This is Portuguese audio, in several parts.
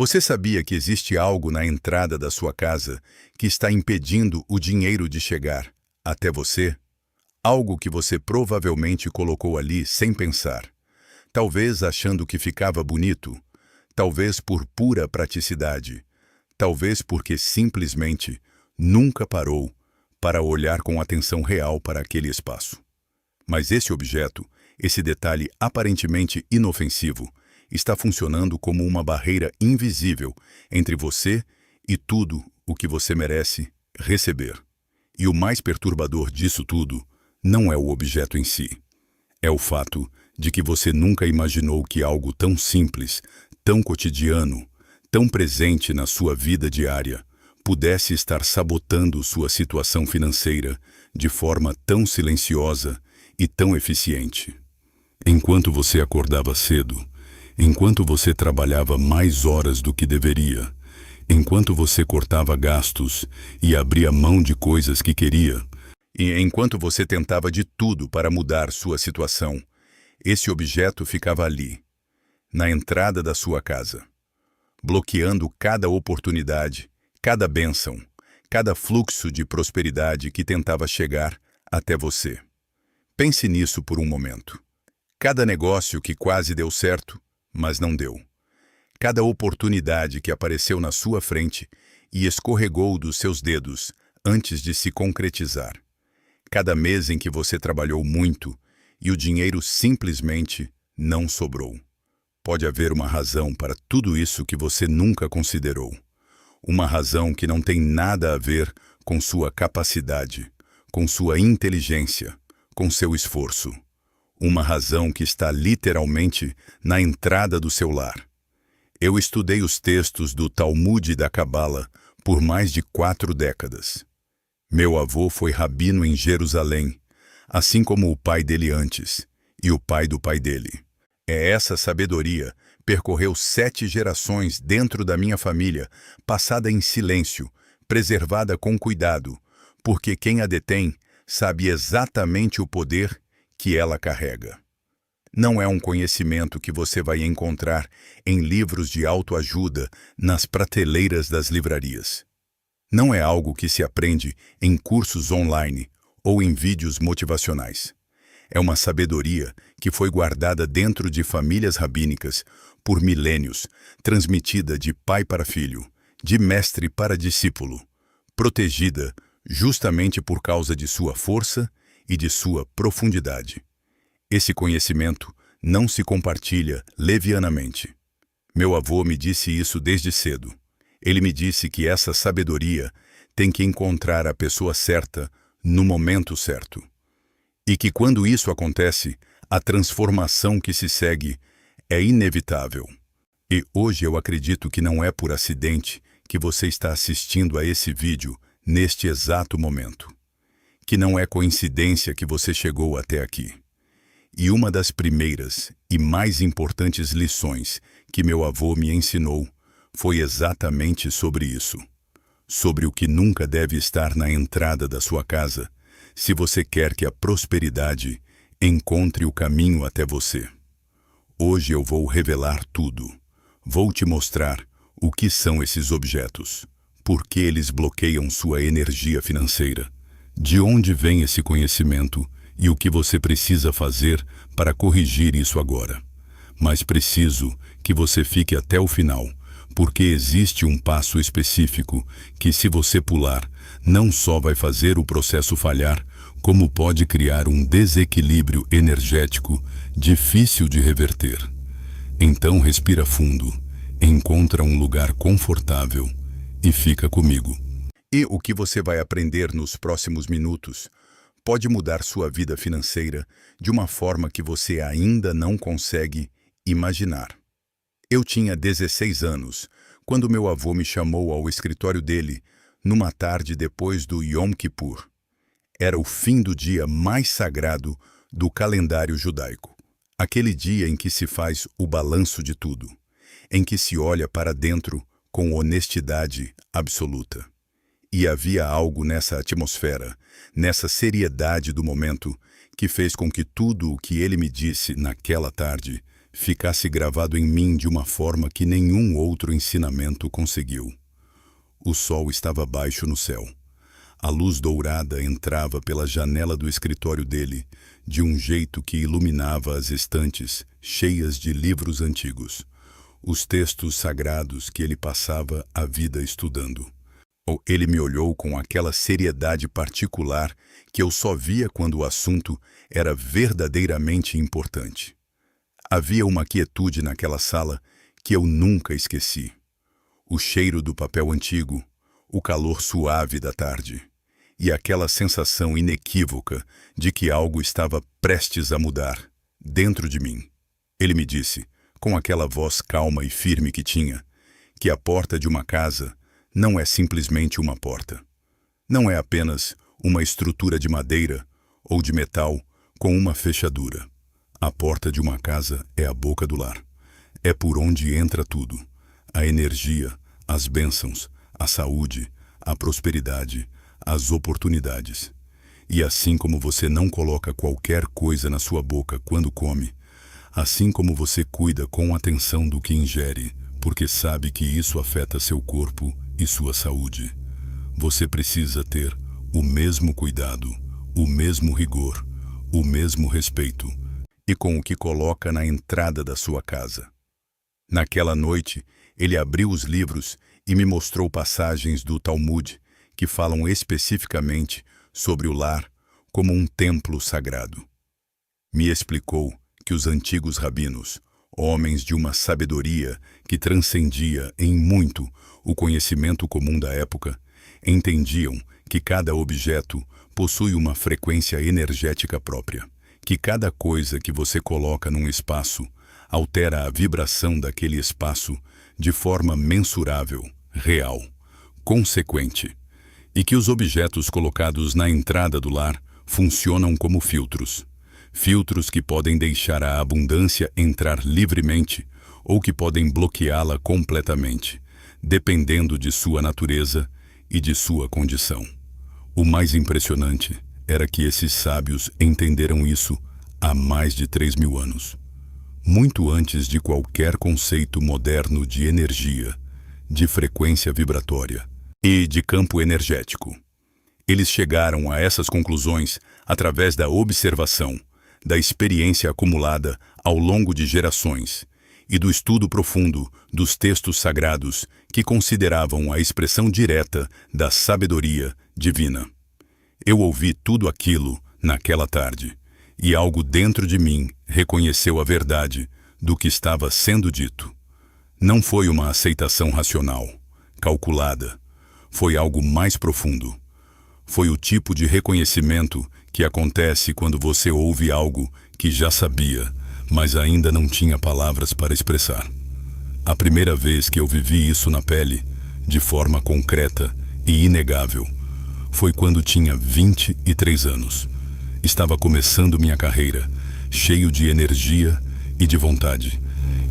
Você sabia que existe algo na entrada da sua casa que está impedindo o dinheiro de chegar até você? Algo que você provavelmente colocou ali sem pensar. Talvez achando que ficava bonito, talvez por pura praticidade, talvez porque simplesmente nunca parou para olhar com atenção real para aquele espaço. Mas esse objeto, esse detalhe aparentemente inofensivo, está funcionando como uma barreira invisível entre você e tudo o que você merece receber. E o mais perturbador disso tudo não é o objeto em si. É o fato de que você nunca imaginou que algo tão simples, tão cotidiano, tão presente na sua vida diária, pudesse estar sabotando sua situação financeira de forma tão silenciosa e tão eficiente. Enquanto você acordava cedo, enquanto você trabalhava mais horas do que deveria, enquanto você cortava gastos e abria mão de coisas que queria, e enquanto você tentava de tudo para mudar sua situação, esse objeto ficava ali, na entrada da sua casa, bloqueando cada oportunidade, cada bênção, cada fluxo de prosperidade que tentava chegar até você. Pense nisso por um momento. Cada negócio que quase deu certo, mas não deu. Cada oportunidade que apareceu na sua frente e escorregou dos seus dedos antes de se concretizar. Cada mês em que você trabalhou muito e o dinheiro simplesmente não sobrou. Pode haver uma razão para tudo isso que você nunca considerou. Uma razão que não tem nada a ver com sua capacidade, com sua inteligência, com seu esforço. Uma razão que está literalmente na entrada do seu lar. Eu estudei os textos do Talmud e da Cabala por mais de 4 décadas. Meu avô foi rabino em Jerusalém, assim como o pai dele antes, e o pai do pai dele. Essa sabedoria percorreu 7 gerações dentro da minha família, passada em silêncio, preservada com cuidado, porque quem a detém sabe exatamente o poder que ela carrega. Não é um conhecimento que você vai encontrar em livros de autoajuda nas prateleiras das livrarias. Não é algo que se aprende em cursos online ou em vídeos motivacionais. É uma sabedoria que foi guardada dentro de famílias rabínicas por milênios, transmitida de pai para filho, de mestre para discípulo, protegida justamente por causa de sua força e de sua profundidade. Esse conhecimento não se compartilha levianamente. Meu avô me disse isso desde cedo. Ele me disse que essa sabedoria tem que encontrar a pessoa certa no momento certo. E que quando isso acontece, a transformação que se segue é inevitável. E hoje eu acredito que não é por acidente que você está assistindo a esse vídeo neste exato momento. Que não é coincidência que você chegou até aqui. E uma das primeiras e mais importantes lições que meu avô me ensinou foi exatamente sobre isso. Sobre o que nunca deve estar na entrada da sua casa, se você quer que a prosperidade encontre o caminho até você. Hoje eu vou revelar tudo. Vou te mostrar o que são esses objetos, por que eles bloqueiam sua energia financeira, de onde vem esse conhecimento e o que você precisa fazer para corrigir isso agora. Mas preciso que você fique até o final, porque existe um passo específico que, se você pular, não só vai fazer o processo falhar, como pode criar um desequilíbrio energético difícil de reverter. Então respira fundo, encontra um lugar confortável e fica comigo. E o que você vai aprender nos próximos minutos pode mudar sua vida financeira de uma forma que você ainda não consegue imaginar. Eu tinha 16 anos quando meu avô me chamou ao escritório dele numa tarde depois do Yom Kippur. Era o fim do dia mais sagrado do calendário judaico. Aquele dia em que se faz o balanço de tudo, em que se olha para dentro com honestidade absoluta. E havia algo nessa atmosfera, nessa seriedade do momento, que fez com que tudo o que ele me disse naquela tarde ficasse gravado em mim de uma forma que nenhum outro ensinamento conseguiu. O sol estava baixo no céu. A luz dourada entrava pela janela do escritório dele, de um jeito que iluminava as estantes, cheias de livros antigos, os textos sagrados que ele passava a vida estudando. Ele me olhou com aquela seriedade particular que eu só via quando o assunto era verdadeiramente importante. Havia uma quietude naquela sala que eu nunca esqueci. O cheiro do papel antigo, o calor suave da tarde e aquela sensação inequívoca de que algo estava prestes a mudar dentro de mim. Ele me disse, com aquela voz calma e firme que tinha, que a porta de uma casa não é simplesmente uma porta. Não é apenas uma estrutura de madeira ou de metal com uma fechadura. A porta de uma casa é a boca do lar. É por onde entra tudo. A energia, as bênçãos, a saúde, a prosperidade, as oportunidades. E assim como você não coloca qualquer coisa na sua boca quando come, assim como você cuida com atenção do que ingere, porque sabe que isso afeta seu corpo e sua saúde, você precisa ter o mesmo cuidado, o mesmo rigor, o mesmo respeito, e com o que coloca na entrada da sua casa. Naquela noite, ele abriu os livros e me mostrou passagens do Talmud que falam especificamente sobre o lar como um templo sagrado. Me explicou que os antigos rabinos, homens de uma sabedoria que transcendia em muito o conhecimento comum da época, entendiam que cada objeto possui uma frequência energética própria, que cada coisa que você coloca num espaço altera a vibração daquele espaço de forma mensurável, real, consequente, e que os objetos colocados na entrada do lar funcionam como filtros. Filtros que podem deixar a abundância entrar livremente ou que podem bloqueá-la completamente, dependendo de sua natureza e de sua condição. O mais impressionante era que esses sábios entenderam isso há mais de 3.000 anos. Muito antes de qualquer conceito moderno de energia, de frequência vibratória e de campo energético. Eles chegaram a essas conclusões através da observação, da experiência acumulada ao longo de gerações e do estudo profundo dos textos sagrados que consideravam a expressão direta da sabedoria divina. Eu ouvi tudo aquilo naquela tarde, e algo dentro de mim reconheceu a verdade do que estava sendo dito. Não foi uma aceitação racional, calculada. Foi algo mais profundo. Foi o tipo de reconhecimento que acontece quando você ouve algo que já sabia, mas ainda não tinha palavras para expressar. A primeira vez que eu vivi isso na pele, de forma concreta e inegável, foi quando tinha 23 anos. Estava começando minha carreira, cheio de energia e de vontade,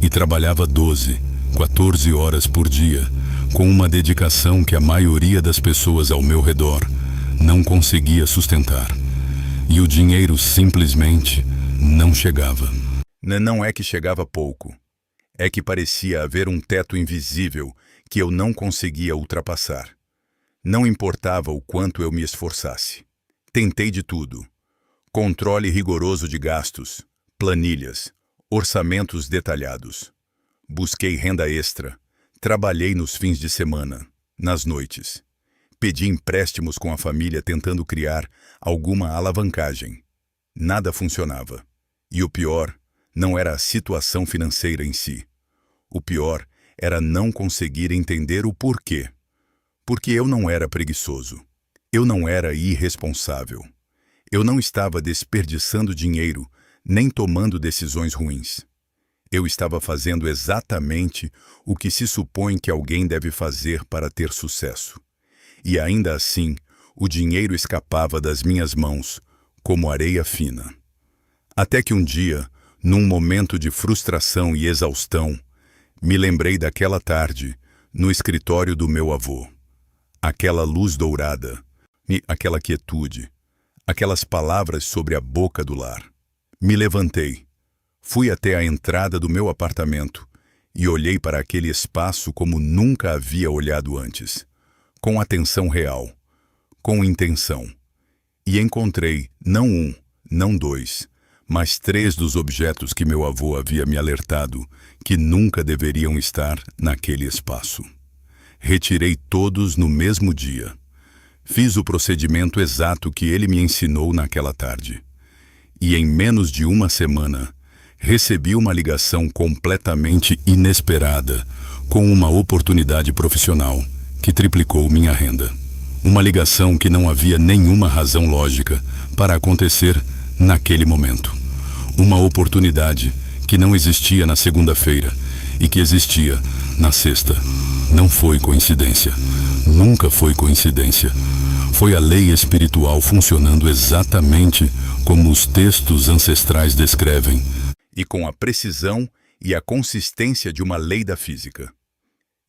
e trabalhava 12, 14 horas por dia, com uma dedicação que a maioria das pessoas ao meu redor não conseguia sustentar. E o dinheiro simplesmente não chegava. Não é que chegava pouco. É que parecia haver um teto invisível que eu não conseguia ultrapassar. Não importava o quanto eu me esforçasse. Tentei de tudo. Controle rigoroso de gastos, planilhas, orçamentos detalhados. Busquei renda extra. Trabalhei nos fins de semana, nas noites. Pedi empréstimos com a família tentando criar alguma alavancagem. Nada funcionava. E o pior não era a situação financeira em si. O pior era não conseguir entender o porquê. Porque eu não era preguiçoso. Eu não era irresponsável. Eu não estava desperdiçando dinheiro, nem tomando decisões ruins. Eu estava fazendo exatamente o que se supõe que alguém deve fazer para ter sucesso. E ainda assim, o dinheiro escapava das minhas mãos, como areia fina. Até que um dia, num momento de frustração e exaustão, me lembrei daquela tarde, no escritório do meu avô. Aquela luz dourada, aquela quietude, aquelas palavras sobre a boca do lar. Me levantei. Fui até a entrada do meu apartamento e olhei para aquele espaço como nunca havia olhado antes, com atenção real, com intenção. E encontrei não um, não dois, mas 3 dos objetos que meu avô havia me alertado que nunca deveriam estar naquele espaço. Retirei todos no mesmo dia. Fiz o procedimento exato que ele me ensinou naquela tarde. E em menos de uma semana, recebi uma ligação completamente inesperada, com uma oportunidade profissional que triplicou minha renda. Uma ligação que não havia nenhuma razão lógica para acontecer naquele momento. Uma oportunidade que não existia na segunda-feira e que existia na sexta. Não foi coincidência. Nunca foi coincidência. Foi a lei espiritual funcionando exatamente como os textos ancestrais descrevem. E com a precisão e a consistência de uma lei da física.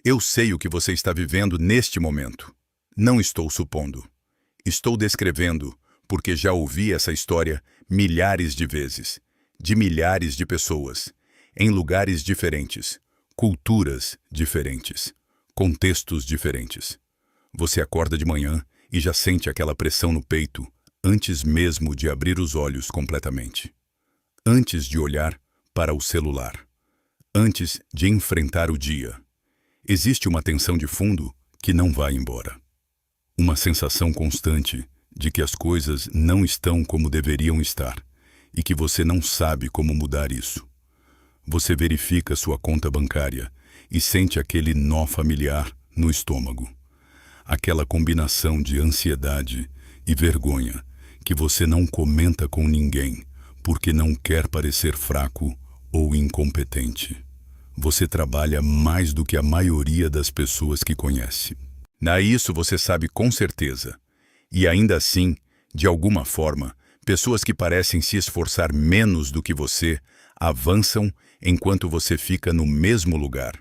Eu sei o que você está vivendo neste momento. Não estou supondo. Estou descrevendo, porque já ouvi essa história milhares de vezes, de milhares de pessoas, em lugares diferentes, culturas diferentes, contextos diferentes. Você acorda de manhã e já sente aquela pressão no peito antes mesmo de abrir os olhos completamente. Antes de olhar para o celular. Antes de enfrentar o dia. Existe uma tensão de fundo que não vai embora. Uma sensação constante de que as coisas não estão como deveriam estar e que você não sabe como mudar isso. Você verifica sua conta bancária e sente aquele nó familiar no estômago. Aquela combinação de ansiedade e vergonha que você não comenta com ninguém porque não quer parecer fraco ou incompetente. Você trabalha mais do que a maioria das pessoas que conhece. Isso você sabe com certeza. E ainda assim, de alguma forma, pessoas que parecem se esforçar menos do que você avançam enquanto você fica no mesmo lugar.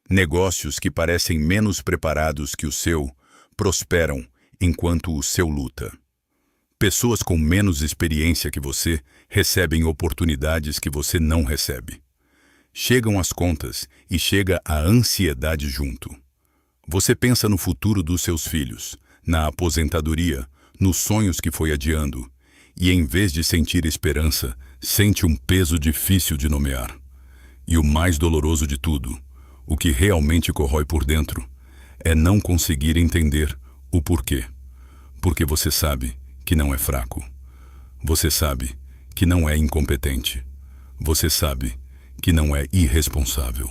Negócios que parecem menos preparados que o seu prosperam enquanto o seu luta. Pessoas com menos experiência que você recebem oportunidades que você não recebe. Chegam as contas e chega a ansiedade junto. Você pensa no futuro dos seus filhos, na aposentadoria, nos sonhos que foi adiando, e em vez de sentir esperança, sente um peso difícil de nomear. E o mais doloroso de tudo, o que realmente corrói por dentro, é não conseguir entender o porquê. Porque você sabe que não é fraco. Você sabe que não é incompetente. Você sabe que não é irresponsável.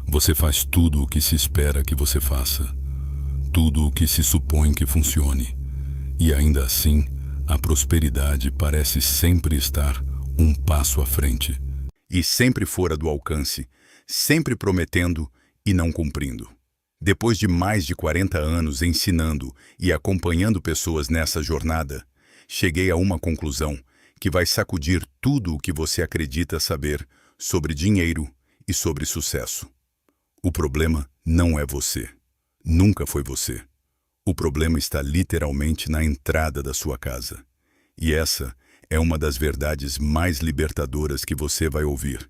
Você faz tudo o que se espera que você faça. Tudo o que se supõe que funcione. E ainda assim, a prosperidade parece sempre estar um passo à frente. E sempre fora do alcance, sempre prometendo e não cumprindo. Depois de mais de 40 anos ensinando e acompanhando pessoas nessa jornada, cheguei a uma conclusão que vai sacudir tudo o que você acredita saber sobre dinheiro e sobre sucesso. O problema não é você. Nunca foi você. O problema está literalmente na entrada da sua casa. E essa é uma das verdades mais libertadoras que você vai ouvir,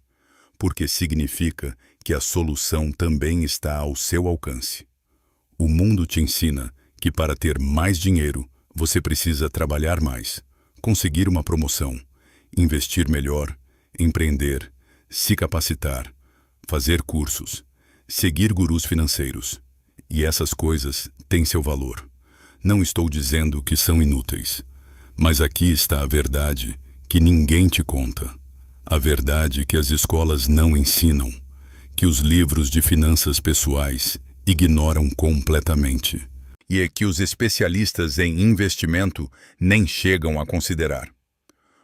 porque significa que a solução também está ao seu alcance. O mundo te ensina que para ter mais dinheiro, você precisa trabalhar mais, conseguir uma promoção, investir melhor, empreender, se capacitar, fazer cursos, seguir gurus financeiros. E essas coisas têm seu valor. Não estou dizendo que são inúteis, mas aqui está a verdade que ninguém te conta. A verdade que as escolas não ensinam, que os livros de finanças pessoais ignoram completamente. E é que os especialistas em investimento nem chegam a considerar.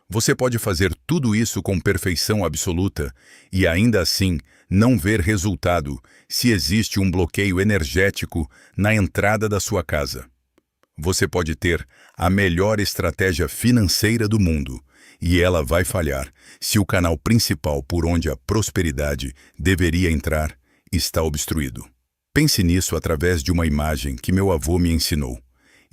Você pode fazer tudo isso com perfeição absoluta e ainda assim não ver resultado se existe um bloqueio energético na entrada da sua casa. Você pode ter a melhor estratégia financeira do mundo e ela vai falhar se o canal principal por onde a prosperidade deveria entrar está obstruído. Pense nisso através de uma imagem que meu avô me ensinou.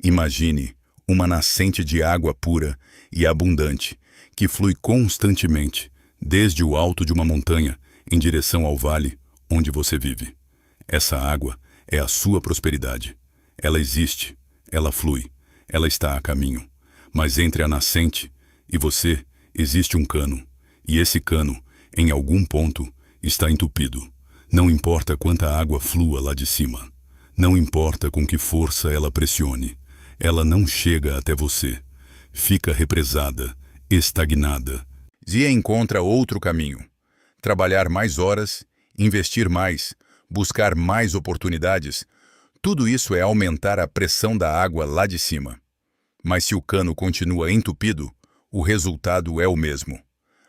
Imagine uma nascente de água pura e abundante que flui constantemente desde o alto de uma montanha em direção ao vale onde você vive. Essa água é a sua prosperidade. Ela existe, ela flui, ela está a caminho. Mas entre a nascente e você existe um cano, e esse cano, em algum ponto, está entupido. Não importa quanta água flua lá de cima. Não importa com que força ela pressione. Ela não chega até você. Fica represada, estagnada. E encontra outro caminho. Trabalhar mais horas, investir mais, buscar mais oportunidades, tudo isso é aumentar a pressão da água lá de cima. Mas se o cano continua entupido, o resultado é o mesmo.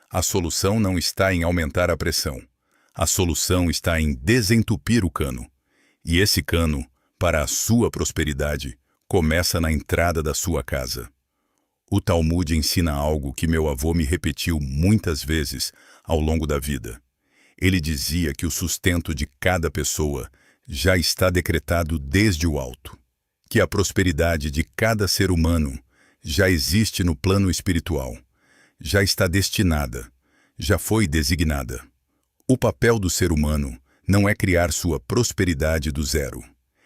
A solução não está em aumentar a pressão. A solução está em desentupir o cano. E esse cano, para a sua prosperidade, começa na entrada da sua casa. O Talmud ensina algo que meu avô me repetiu muitas vezes ao longo da vida. Ele dizia que o sustento de cada pessoa já está decretado desde o alto, que a prosperidade de cada ser humano já existe no plano espiritual, já está destinada, já foi designada. O papel do ser humano não é criar sua prosperidade do zero,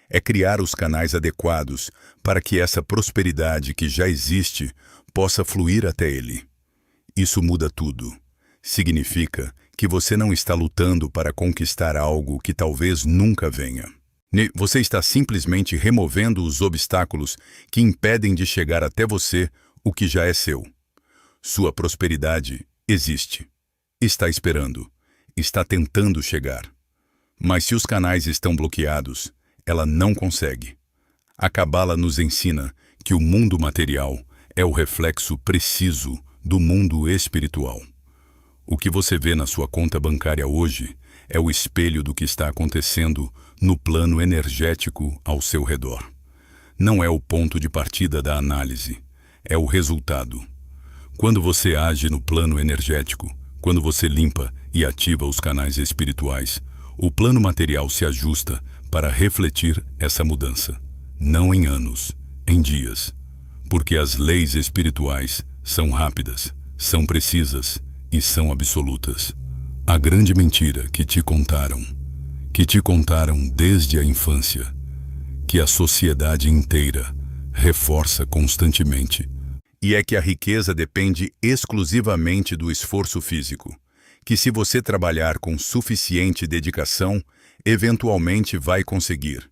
é criar os canais adequados para que essa prosperidade que já existe possa fluir até ele. Isso muda tudo. Significa que você não está lutando para conquistar algo que talvez nunca venha. Você está simplesmente removendo os obstáculos que impedem de chegar até você o que já é seu. Sua prosperidade existe. Está esperando. Está tentando chegar. Mas se os canais estão bloqueados, ela não consegue. A Cabala nos ensina que o mundo material é o reflexo preciso do mundo espiritual. O que você vê na sua conta bancária hoje é o espelho do que está acontecendo no plano energético ao seu redor. Não é o ponto de partida da análise, é o resultado. Quando você age no plano energético, quando você limpa e ativa os canais espirituais, o plano material se ajusta para refletir essa mudança. Não em anos, em dias. Porque as leis espirituais são rápidas, são precisas e são absolutas. A grande mentira que te contaram desde a infância, que a sociedade inteira reforça constantemente, e é que a riqueza depende exclusivamente do esforço físico, que se você trabalhar com suficiente dedicação, eventualmente vai conseguir,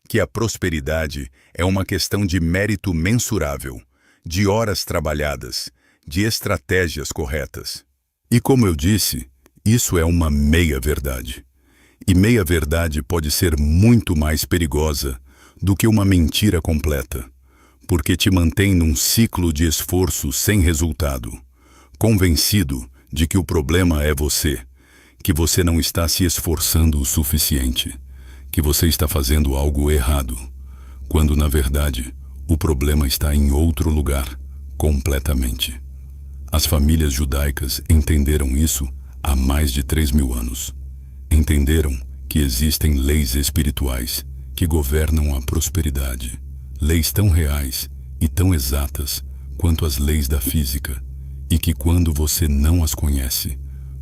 que a prosperidade é uma questão de mérito mensurável, de horas trabalhadas, de estratégias corretas. E como eu disse, isso é uma meia-verdade. E meia-verdade pode ser muito mais perigosa do que uma mentira completa, porque te mantém num ciclo de esforço sem resultado, convencido de que o problema é você, que você não está se esforçando o suficiente, que você está fazendo algo errado, quando na verdade o problema está em outro lugar, completamente. As famílias judaicas entenderam isso há mais de 3.000 anos. Entenderam que existem leis espirituais que governam a prosperidade, leis tão reais e tão exatas quanto as leis da física, e que quando você não as conhece,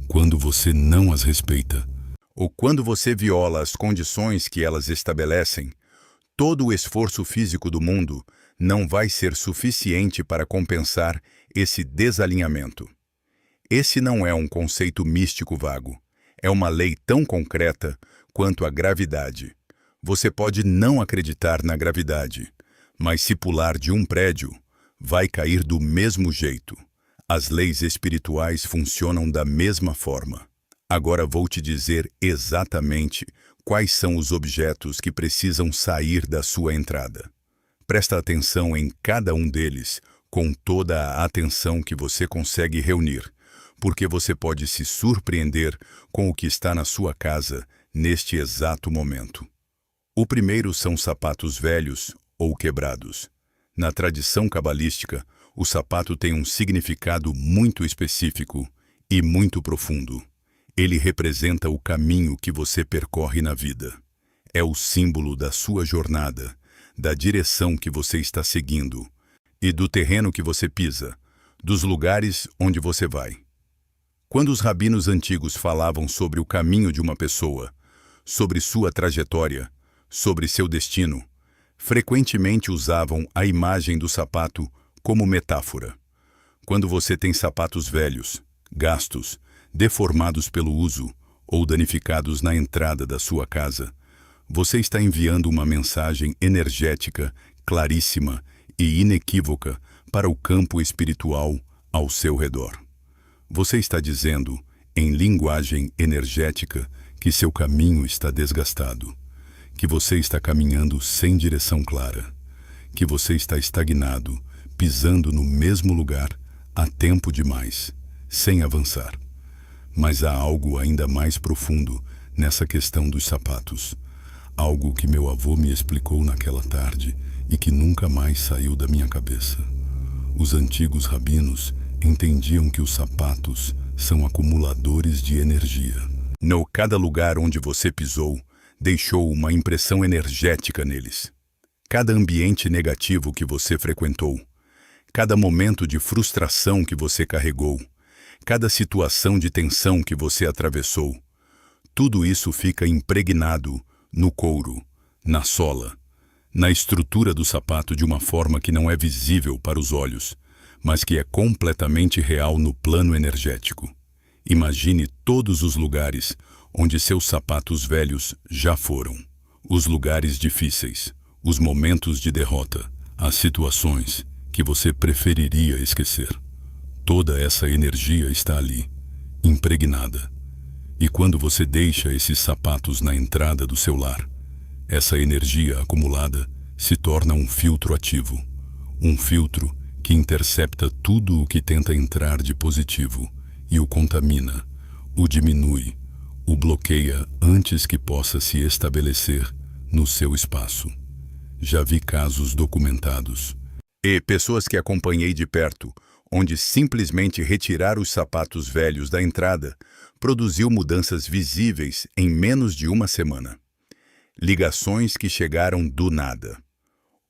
quando você não as respeita, ou quando você viola as condições que elas estabelecem, todo o esforço físico do mundo não vai ser suficiente para compensar esse desalinhamento. Esse não é um conceito místico vago. É uma lei tão concreta quanto a gravidade. Você pode não acreditar na gravidade, mas se pular de um prédio, vai cair do mesmo jeito. As leis espirituais funcionam da mesma forma. Agora vou te dizer exatamente quais são os objetos que precisam sair da sua entrada. Presta atenção em cada um deles com toda a atenção que você consegue reunir, porque você pode se surpreender com o que está na sua casa neste exato momento. O primeiro são sapatos velhos ou quebrados. Na tradição cabalística, o sapato tem um significado muito específico e muito profundo. Ele representa o caminho que você percorre na vida. É o símbolo da sua jornada, da direção que você está seguindo e do terreno que você pisa, dos lugares onde você vai. Quando os rabinos antigos falavam sobre o caminho de uma pessoa, sobre sua trajetória, sobre seu destino, frequentemente usavam a imagem do sapato como metáfora. Quando você tem sapatos velhos, gastos, deformados pelo uso ou danificados na entrada da sua casa, você está enviando uma mensagem energética, claríssima e inequívoca para o campo espiritual ao seu redor. Você está dizendo, em linguagem energética, que seu caminho está desgastado, que você está caminhando sem direção clara, que você está estagnado, pisando no mesmo lugar há tempo demais, sem avançar. Mas há algo ainda mais profundo nessa questão dos sapatos, algo que meu avô me explicou naquela tarde e que nunca mais saiu da minha cabeça. Os antigos rabinos entendiam que os sapatos são acumuladores de energia. Cada lugar onde você pisou deixou uma impressão energética neles. Cada ambiente negativo que você frequentou, cada momento de frustração que você carregou, cada situação de tensão que você atravessou, tudo isso fica impregnado no couro, na sola, na estrutura do sapato de uma forma que não é visível para os olhos, mas que é completamente real no plano energético. Imagine todos os lugares onde seus sapatos velhos já foram, os lugares difíceis, os momentos de derrota, as situações que você preferiria esquecer. Toda essa energia está ali, impregnada. E quando você deixa esses sapatos na entrada do seu lar, essa energia acumulada se torna um filtro ativo, um filtro que intercepta tudo o que tenta entrar de positivo e o contamina, o diminui, o bloqueia antes que possa se estabelecer no seu espaço. Já vi casos documentados e pessoas que acompanhei de perto, onde simplesmente retirar os sapatos velhos da entrada produziu mudanças visíveis em menos de uma semana. Ligações que chegaram do nada.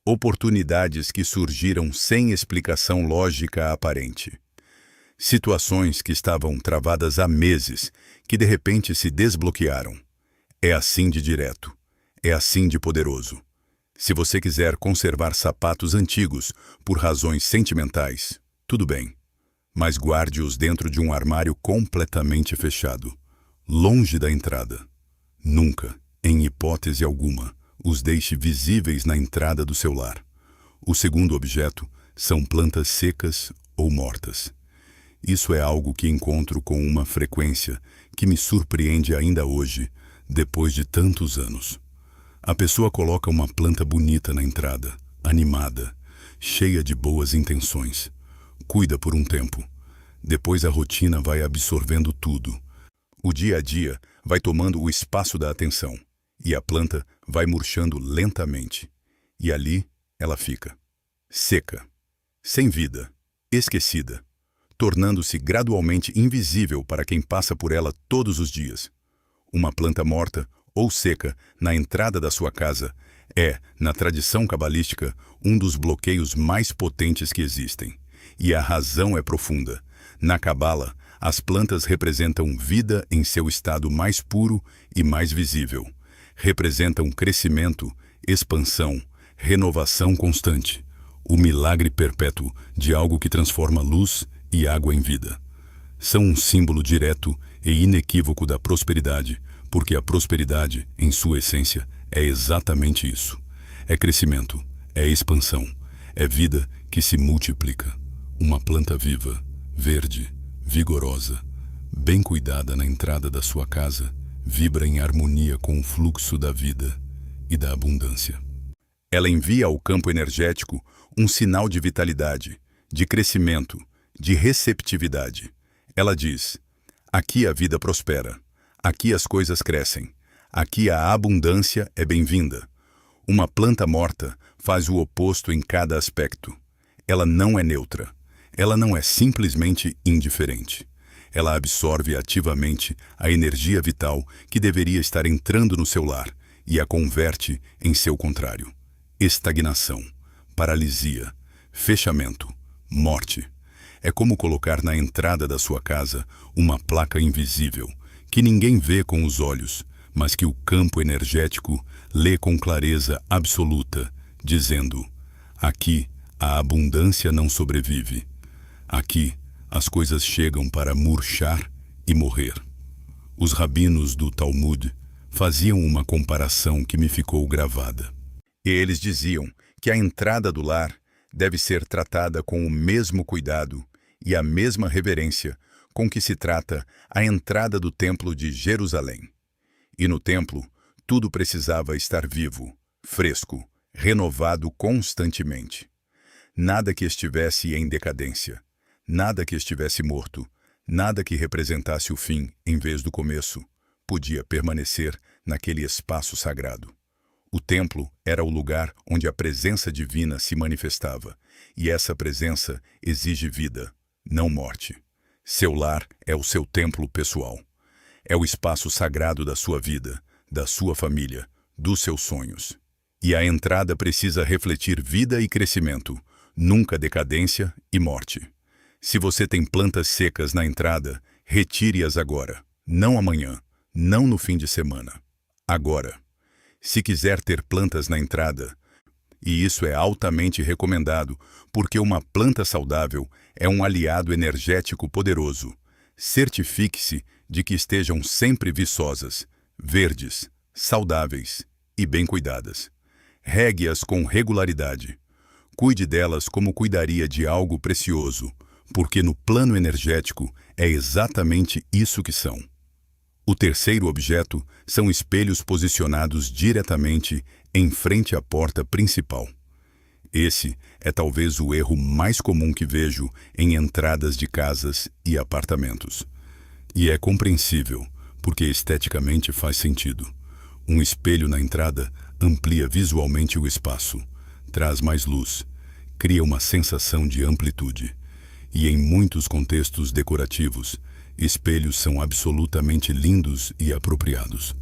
Oportunidades que surgiram sem explicação lógica aparente. Situações que estavam travadas há meses, que de repente se desbloquearam. É assim de direto. É assim de poderoso. Se você quiser conservar sapatos antigos por razões sentimentais, tudo bem. Mas guarde-os dentro de um armário completamente fechado, longe da entrada. Nunca, em hipótese alguma, os deixe visíveis na entrada do seu lar. O segundo objeto são plantas secas ou mortas. Isso é algo que encontro com uma frequência que me surpreende ainda hoje, depois de tantos anos. A pessoa coloca uma planta bonita na entrada, animada, cheia de boas intenções. Cuida por um tempo. Depois a rotina vai absorvendo tudo. O dia a dia vai tomando o espaço da atenção. E a planta vai murchando lentamente. E ali ela fica. Seca. Sem vida. Esquecida. Tornando-se gradualmente invisível para quem passa por ela todos os dias. Uma planta morta ou seca na entrada da sua casa é, na tradição cabalística, um dos bloqueios mais potentes que existem. E a razão é profunda. Na Cabala, as plantas representam vida em seu estado mais puro e mais visível. Representam crescimento, expansão, renovação constante. O milagre perpétuo de algo que transforma luz e água em vida. São um símbolo direto e inequívoco da prosperidade, porque a prosperidade, em sua essência, é exatamente isso. É crescimento, é expansão, é vida que se multiplica. Uma planta viva, verde, vigorosa, bem cuidada na entrada da sua casa, vibra em harmonia com o fluxo da vida e da abundância. Ela envia ao campo energético um sinal de vitalidade, de crescimento, de receptividade. Ela diz: aqui a vida prospera, aqui as coisas crescem, aqui a abundância é bem-vinda. Uma planta morta faz o oposto em cada aspecto. Ela não é neutra, ela não é simplesmente indiferente. Ela absorve ativamente a energia vital que deveria estar entrando no seu lar e a converte em seu contrário. Estagnação, paralisia, fechamento, morte. É como colocar na entrada da sua casa uma placa invisível, que ninguém vê com os olhos, mas que o campo energético lê com clareza absoluta, dizendo: aqui a abundância não sobrevive. Aqui as coisas chegam para murchar e morrer. Os rabinos do Talmud faziam uma comparação que me ficou gravada. Eles diziam que a entrada do lar deve ser tratada com o mesmo cuidado e a mesma reverência com que se trata a entrada do templo de Jerusalém. E no templo, tudo precisava estar vivo, fresco, renovado constantemente. Nada que estivesse em decadência, nada que estivesse morto, nada que representasse o fim em vez do começo, podia permanecer naquele espaço sagrado. O templo era o lugar onde a presença divina se manifestava, e essa presença exige vida, não morte. Seu lar é o seu templo pessoal. É o espaço sagrado da sua vida, da sua família, dos seus sonhos. E a entrada precisa refletir vida e crescimento, nunca decadência e morte. Se você tem plantas secas na entrada, retire-as agora, não amanhã, não no fim de semana. Agora. Se quiser ter plantas na entrada, e isso é altamente recomendado, porque uma planta saudável é um aliado energético poderoso, certifique-se de que estejam sempre viçosas, verdes, saudáveis e bem cuidadas. Regue-as com regularidade. Cuide delas como cuidaria de algo precioso, porque no plano energético é exatamente isso que são. O terceiro objeto são espelhos posicionados diretamente em frente à porta principal. Esse é talvez o erro mais comum que vejo em entradas de casas e apartamentos. E é compreensível, porque esteticamente faz sentido. Um espelho na entrada amplia visualmente o espaço, traz mais luz, cria uma sensação de amplitude. E em muitos contextos decorativos, espelhos são absolutamente lindos e apropriados.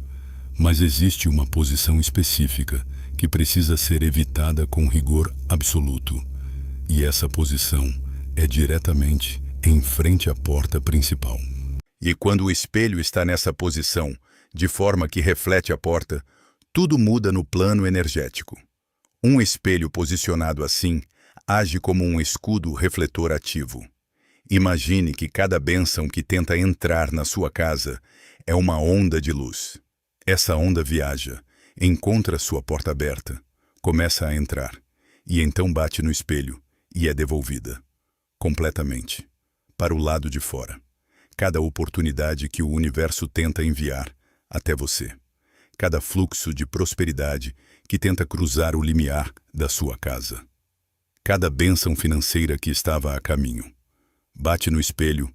Mas existe uma posição específica que precisa ser evitada com rigor absoluto. E essa posição é diretamente em frente à porta principal. E quando o espelho está nessa posição, de forma que reflete a porta, tudo muda no plano energético. Um espelho posicionado assim age como um escudo refletor ativo. Imagine que cada bênção que tenta entrar na sua casa é uma onda de luz. Essa onda viaja, encontra sua porta aberta, começa a entrar, e então bate no espelho e é devolvida, completamente, para o lado de fora. Cada oportunidade que o universo tenta enviar até você. Cada fluxo de prosperidade que tenta cruzar o limiar da sua casa. Cada bênção financeira que estava a caminho. Bate no espelho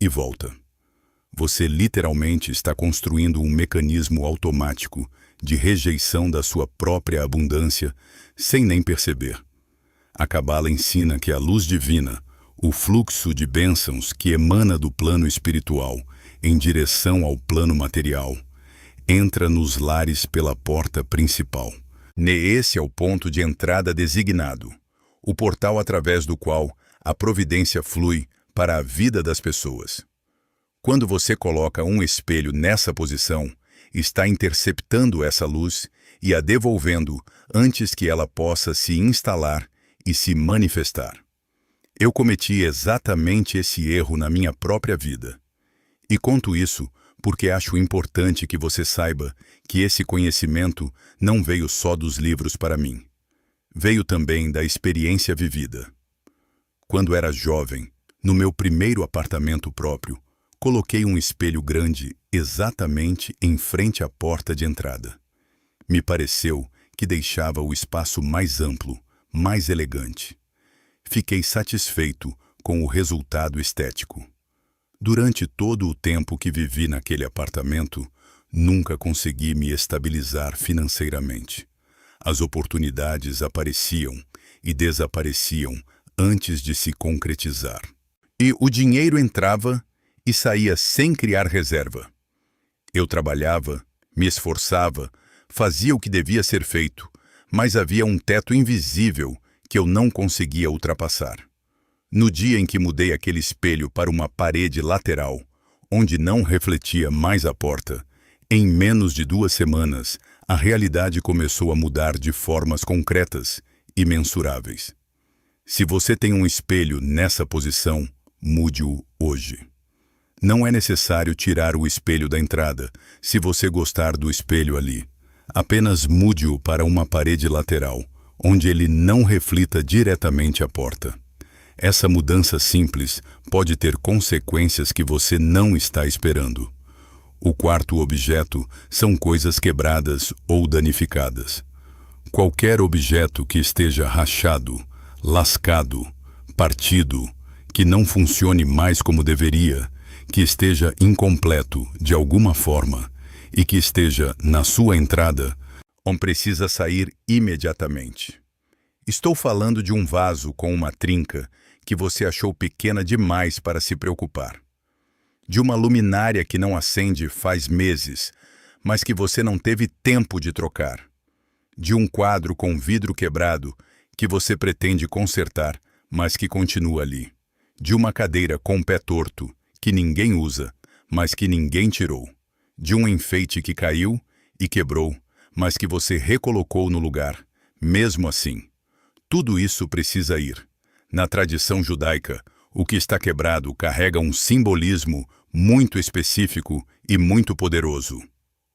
e volta. Você literalmente está construindo um mecanismo automático de rejeição da sua própria abundância sem nem perceber. A Cabala ensina que a luz divina, o fluxo de bênçãos que emana do plano espiritual em direção ao plano material, entra nos lares pela porta principal. Esse é o ponto de entrada designado, o portal através do qual a providência flui para a vida das pessoas. Quando você coloca um espelho nessa posição, está interceptando essa luz e a devolvendo antes que ela possa se instalar e se manifestar. Eu cometi exatamente esse erro na minha própria vida. E conto isso porque acho importante que você saiba que esse conhecimento não veio só dos livros para mim. Veio também da experiência vivida. Quando era jovem, no meu primeiro apartamento próprio, coloquei um espelho grande exatamente em frente à porta de entrada. Me pareceu que deixava o espaço mais amplo, mais elegante. Fiquei satisfeito com o resultado estético. Durante todo o tempo que vivi naquele apartamento, nunca consegui me estabilizar financeiramente. As oportunidades apareciam e desapareciam antes de se concretizar. E o dinheiro entrava e saía sem criar reserva. Eu trabalhava, me esforçava, fazia o que devia ser feito, mas havia um teto invisível que eu não conseguia ultrapassar. No dia em que mudei aquele espelho para uma parede lateral, onde não refletia mais a porta, em menos de 2 semanas, a realidade começou a mudar de formas concretas e mensuráveis. Se você tem um espelho nessa posição, mude-o hoje. Não é necessário tirar o espelho da entrada, se você gostar do espelho ali. Apenas mude-o para uma parede lateral, onde ele não reflita diretamente a porta. Essa mudança simples pode ter consequências que você não está esperando. O quarto objeto são coisas quebradas ou danificadas. Qualquer objeto que esteja rachado, lascado, partido, que não funcione mais como deveria, que esteja incompleto de alguma forma e que esteja na sua entrada, precisa sair imediatamente. Estou falando de um vaso com uma trinca que você achou pequena demais para se preocupar. De uma luminária que não acende faz meses, mas que você não teve tempo de trocar. De um quadro com vidro quebrado que você pretende consertar, mas que continua ali. De uma cadeira com pé torto que ninguém usa, mas que ninguém tirou. De um enfeite que caiu e quebrou, mas que você recolocou no lugar. Mesmo assim, tudo isso precisa ir. Na tradição judaica, o que está quebrado carrega um simbolismo muito específico e muito poderoso.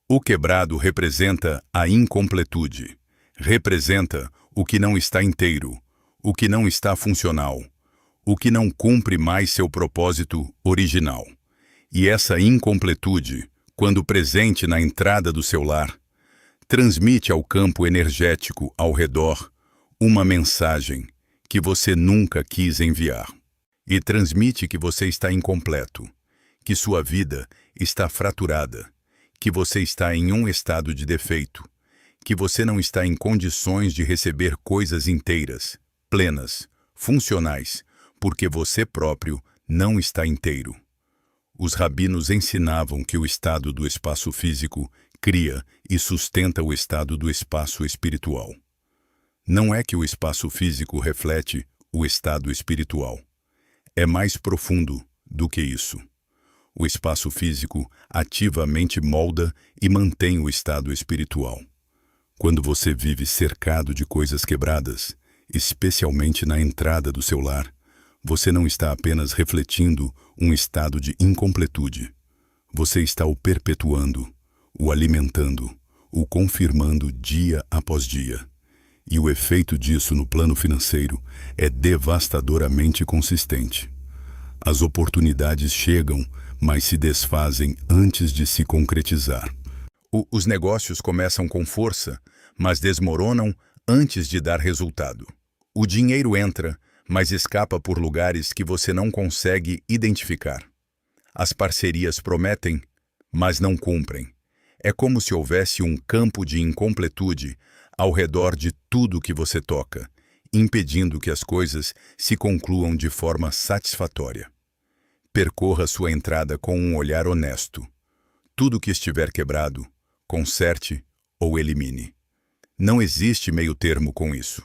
O quebrado representa a incompletude. Representa o que não está inteiro, o que não está funcional, o que não cumpre mais seu propósito original. E essa incompletude, quando presente na entrada do seu lar, transmite ao campo energético ao redor uma mensagem que você nunca quis enviar. E transmite que você está incompleto, que sua vida está fraturada, que você está em um estado de defeito, que você não está em condições de receber coisas inteiras, plenas, funcionais, porque você próprio não está inteiro. Os rabinos ensinavam que o estado do espaço físico cria e sustenta o estado do espaço espiritual. Não é que o espaço físico reflete o estado espiritual. É mais profundo do que isso. O espaço físico ativamente molda e mantém o estado espiritual. Quando você vive cercado de coisas quebradas, especialmente na entrada do seu lar, você não está apenas refletindo um estado de incompletude. Você está o perpetuando, o alimentando, o confirmando dia após dia. E o efeito disso no plano financeiro é devastadoramente consistente. As oportunidades chegam, mas se desfazem antes de se concretizar. Os negócios começam com força, mas desmoronam antes de dar resultado. O dinheiro entra, mas escapa por lugares que você não consegue identificar. As parcerias prometem, mas não cumprem. É como se houvesse um campo de incompletude ao redor de tudo que você toca, impedindo que as coisas se concluam de forma satisfatória. Percorra sua entrada com um olhar honesto. Tudo que estiver quebrado, conserte ou elimine. Não existe meio termo com isso.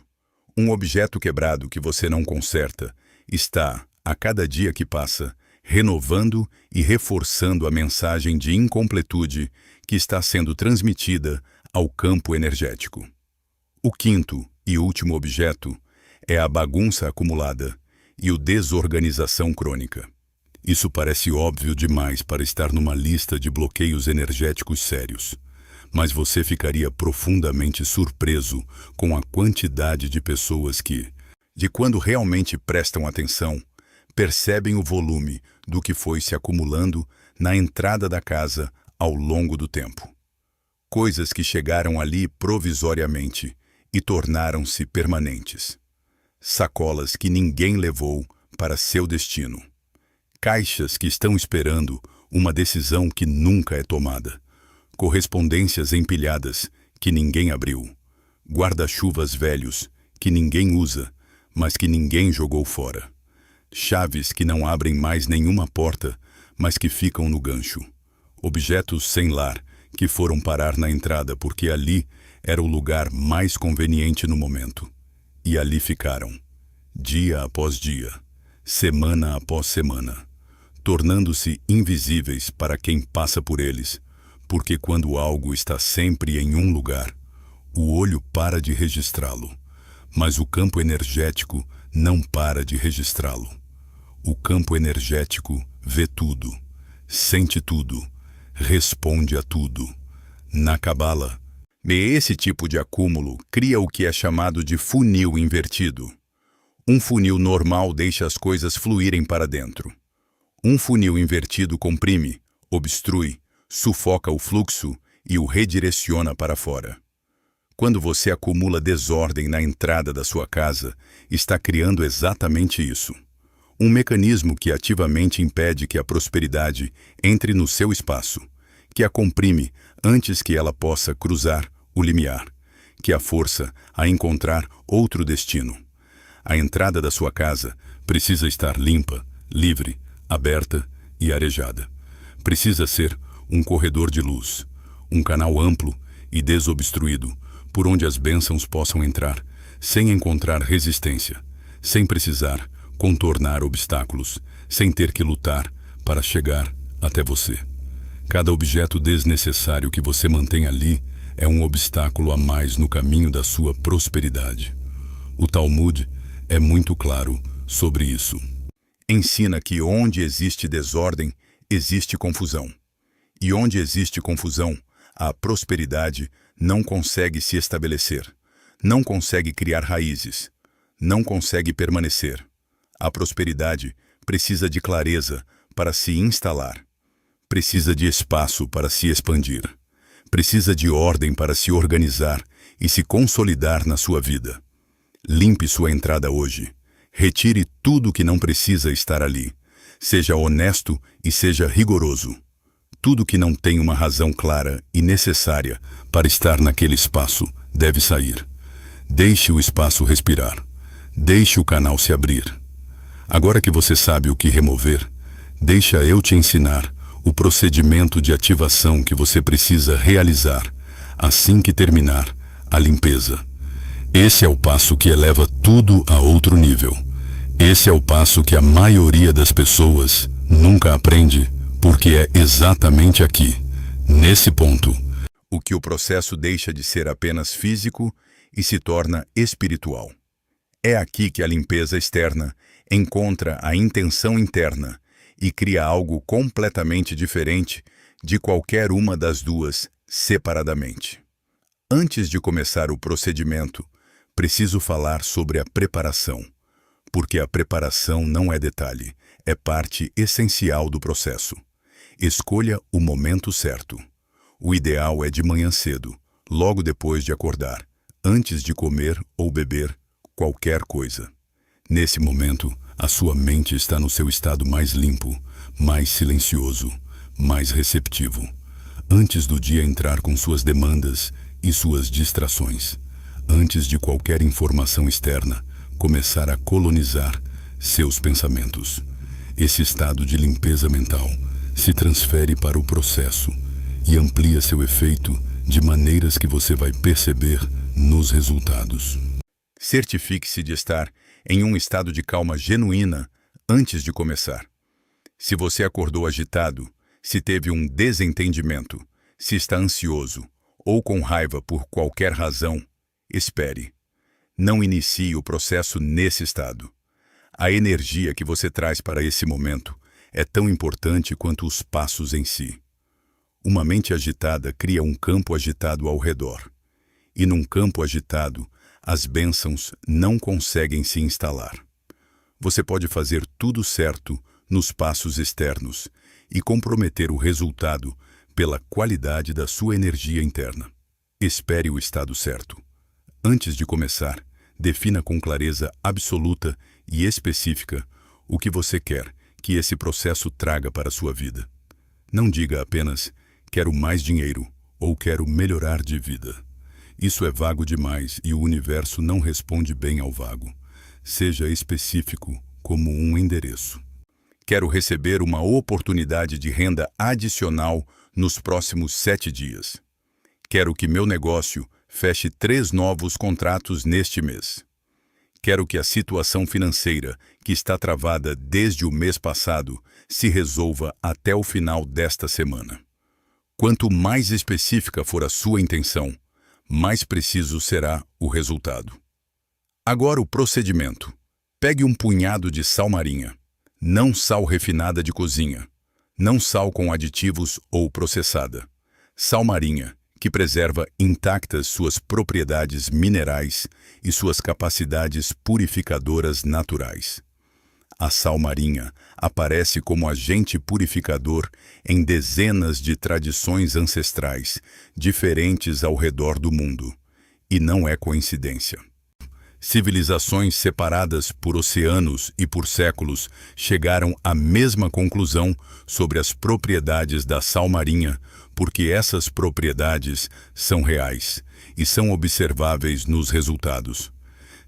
Um objeto quebrado que você não conserta está, a cada dia que passa, renovando e reforçando a mensagem de incompletude que está sendo transmitida ao campo energético. O quinto e último objeto é a bagunça acumulada e o desorganização crônica. Isso parece óbvio demais para estar numa lista de bloqueios energéticos sérios, mas você ficaria profundamente surpreso com a quantidade de pessoas que, de quando realmente prestam atenção, percebem o volume do que foi se acumulando na entrada da casa ao longo do tempo. Coisas que chegaram ali provisoriamente e tornaram-se permanentes. Sacolas que ninguém levou para seu destino. Caixas que estão esperando uma decisão que nunca é tomada. Correspondências empilhadas que ninguém abriu. Guarda-chuvas velhos que ninguém usa, mas que ninguém jogou fora. Chaves que não abrem mais nenhuma porta, mas que ficam no gancho. Objetos sem lar que foram parar na entrada porque ali era o lugar mais conveniente no momento. E ali ficaram, dia após dia, semana após semana, tornando-se invisíveis para quem passa por eles, porque quando algo está sempre em um lugar, o olho para de registrá-lo, mas o campo energético não para de registrá-lo. O campo energético vê tudo, sente tudo, responde a tudo. Na Cabala, esse tipo de acúmulo cria o que é chamado de funil invertido. Um funil normal deixa as coisas fluírem para dentro. Um funil invertido comprime, obstrui, sufoca o fluxo e o redireciona para fora. Quando você acumula desordem na entrada da sua casa, está criando exatamente isso. Um mecanismo que ativamente impede que a prosperidade entre no seu espaço, que a comprime antes que ela possa cruzar o limiar, que a força a encontrar outro destino. A entrada da sua casa precisa estar limpa, livre, aberta e arejada. Precisa ser um corredor de luz, um canal amplo e desobstruído, por onde as bênçãos possam entrar, sem encontrar resistência, sem precisar contornar obstáculos, sem ter que lutar para chegar até você. Cada objeto desnecessário que você mantém ali é um obstáculo a mais no caminho da sua prosperidade. O Talmud é muito claro sobre isso. Ensina que onde existe desordem, existe confusão. E onde existe confusão, a prosperidade não consegue se estabelecer, não consegue criar raízes, não consegue permanecer. A prosperidade precisa de clareza para se instalar, precisa de espaço para se expandir, precisa de ordem para se organizar e se consolidar na sua vida. Limpe sua entrada hoje, retire tudo que não precisa estar ali, seja honesto e seja rigoroso. Tudo que não tem uma razão clara e necessária para estar naquele espaço deve sair. Deixe o espaço respirar. Deixe o canal se abrir. Agora que você sabe o que remover, deixa eu te ensinar o procedimento de ativação que você precisa realizar assim que terminar a limpeza. Esse é o passo que eleva tudo a outro nível. Esse é o passo que a maioria das pessoas nunca aprende, porque é exatamente aqui, nesse ponto, o que o processo deixa de ser apenas físico e se torna espiritual. É aqui que a limpeza externa encontra a intenção interna e cria algo completamente diferente de qualquer uma das duas separadamente. Antes de começar o procedimento, preciso falar sobre a preparação, porque a preparação não é detalhe, é parte essencial do processo. Escolha o momento certo. O ideal é de manhã cedo, logo depois de acordar, antes de comer ou beber qualquer coisa. Nesse momento, a sua mente está no seu estado mais limpo, mais silencioso, mais receptivo. Antes do dia entrar com suas demandas e suas distrações, antes de qualquer informação externa começar a colonizar seus pensamentos. Esse estado de limpeza mental se transfere para o processo e amplia seu efeito de maneiras que você vai perceber nos resultados. Certifique-se de estar em um estado de calma genuína antes de começar. Se você acordou agitado, se teve um desentendimento, se está ansioso ou com raiva por qualquer razão, espere. Não inicie o processo nesse estado. A energia que você traz para esse momento é tão importante quanto os passos em si. Uma mente agitada cria um campo agitado ao redor. E num campo agitado, as bênçãos não conseguem se instalar. Você pode fazer tudo certo nos passos externos e comprometer o resultado pela qualidade da sua energia interna. Espere o estado certo. Antes de começar, defina com clareza absoluta e específica o que você quer que esse processo traga para a sua vida. Não diga apenas, quero mais dinheiro ou quero melhorar de vida. Isso é vago demais e o universo não responde bem ao vago. Seja específico como um endereço. Quero receber uma oportunidade de renda adicional nos próximos 7 dias. Quero que meu negócio feche 3 novos contratos neste mês. Quero que a situação financeira, que está travada desde o mês passado, se resolva até o final desta semana. Quanto mais específica for a sua intenção, mais preciso será o resultado. Agora o procedimento. Pegue um punhado de sal marinha, não sal refinada de cozinha, não sal com aditivos ou processada. Sal marinha, que preserva intactas suas propriedades minerais e suas capacidades purificadoras naturais. A sal marinha aparece como agente purificador em dezenas de tradições ancestrais diferentes ao redor do mundo, e não é coincidência. Civilizações separadas por oceanos e por séculos chegaram à mesma conclusão sobre as propriedades da sal marinha, porque essas propriedades são reais e são observáveis nos resultados.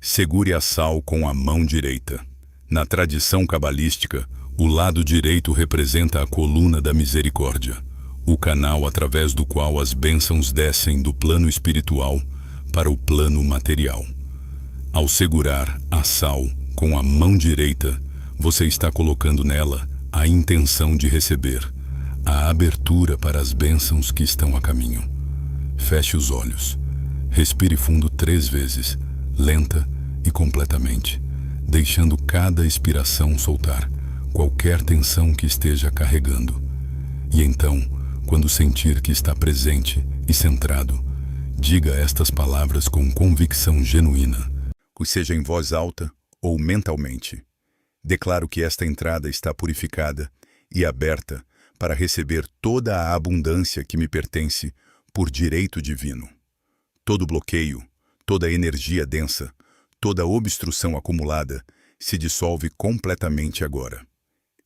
Segure a sal com a mão direita. Na tradição cabalística, o lado direito representa a coluna da misericórdia, o canal através do qual as bênçãos descem do plano espiritual para o plano material. Ao segurar a sal com a mão direita, você está colocando nela a intenção de receber, a abertura para as bênçãos que estão a caminho. Feche os olhos. Respire fundo 3 vezes, lenta e completamente, deixando cada expiração soltar qualquer tensão que esteja carregando. E então, quando sentir que está presente e centrado, diga estas palavras com convicção genuína, seja em voz alta ou mentalmente. Declaro que esta entrada está purificada e aberta para receber toda a abundância que me pertence por direito divino. Todo bloqueio, toda energia densa, toda obstrução acumulada se dissolve completamente agora.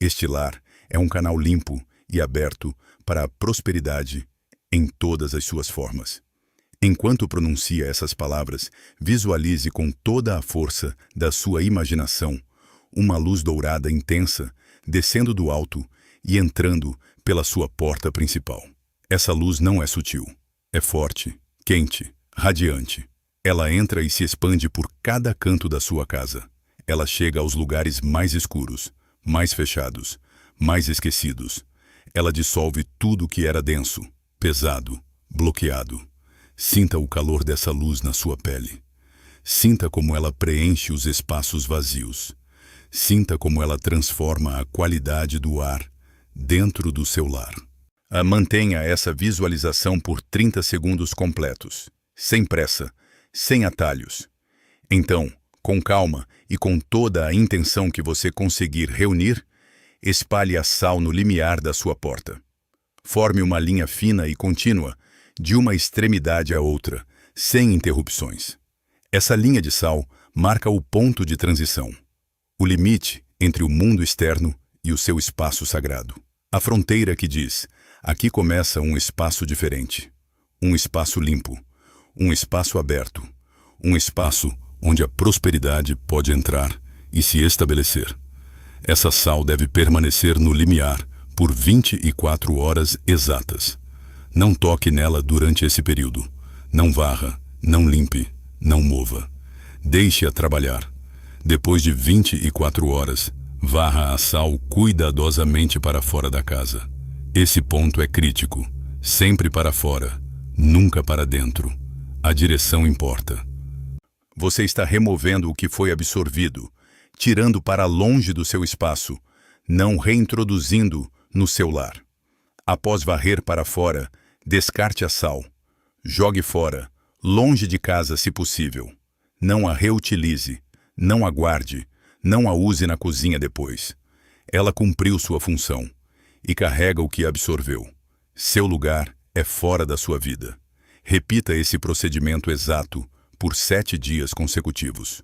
Este lar é um canal limpo e aberto para a prosperidade em todas as suas formas. Enquanto pronuncia essas palavras, visualize com toda a força da sua imaginação uma luz dourada intensa descendo do alto e entrando pela sua porta principal. Essa luz não é sutil, é forte, quente, radiante. Ela entra e se expande por cada canto da sua casa. Ela chega aos lugares mais escuros, mais fechados, mais esquecidos. Ela dissolve tudo que era denso, pesado, bloqueado. Sinta o calor dessa luz na sua pele. Sinta como ela preenche os espaços vazios. Sinta como ela transforma a qualidade do ar dentro do seu lar. Mantenha essa visualização por 30 segundos completos, sem pressa, sem atalhos. Então, com calma e com toda a intenção que você conseguir reunir, espalhe a sal no limiar da sua porta. Forme uma linha fina e contínua, de uma extremidade à outra, sem interrupções. Essa linha de sal marca o ponto de transição, o limite entre o mundo externo e o seu espaço sagrado. A fronteira que diz, aqui começa um espaço diferente, um espaço limpo, um espaço aberto, um espaço onde a prosperidade pode entrar e se estabelecer. Essa sal deve permanecer no limiar por 24 horas exatas. Não toque nela durante esse período. Não varra, não limpe, não mova. Deixe-a trabalhar. Depois de 24 horas, varra a sal cuidadosamente para fora da casa. Esse ponto é crítico. Sempre para fora, nunca para dentro. A direção importa. Você está removendo o que foi absorvido, tirando para longe do seu espaço, não reintroduzindo no seu lar. Após varrer para fora, descarte a sal. Jogue fora, longe de casa se possível. Não a reutilize, não a guarde, não a use na cozinha depois. Ela cumpriu sua função e carrega o que absorveu. Seu lugar é fora da sua vida. Repita esse procedimento exato por 7 dias consecutivos.